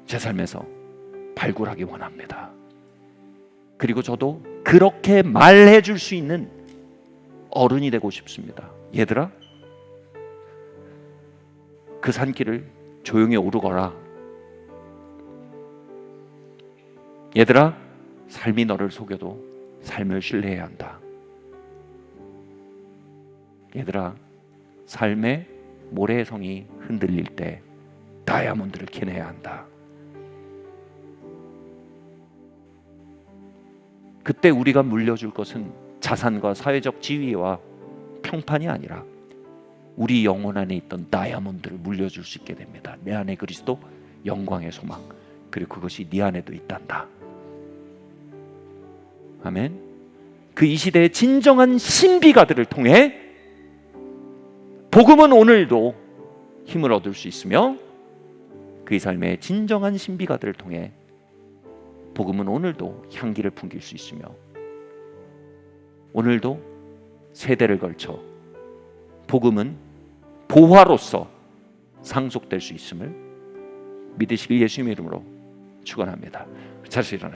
제 삶에서 발굴하기 원합니다. 그리고 저도 그렇게 말해줄 수 있는 어른이 되고 싶습니다. 얘들아, 그 산길을 조용히 오르거라. 얘들아, 삶이 너를 속여도 삶을 신뢰해야 한다. 얘들아, 삶의 모래성이 흔들릴 때 다이아몬드를 캐내야 한다. 그때 우리가 물려줄 것은 자산과 사회적 지위와 평판이 아니라 우리 영혼 안에 있던 다이아몬드를 물려줄 수 있게 됩니다. 내 안에 그리스도, 영광의 소망, 그리고 그것이 네 안에도 있단다. 아멘. 그 이 시대의 진정한 신비가들을 통해 복음은 오늘도 힘을 얻을 수 있으며, 그의 삶의 진정한 신비가들을 통해 복음은 오늘도 향기를 풍길 수 있으며, 오늘도 세대를 걸쳐 복음은 보화로서 상속될 수 있음을 믿으시길 예수님의 이름으로 축원합니다. 자리에서 일어나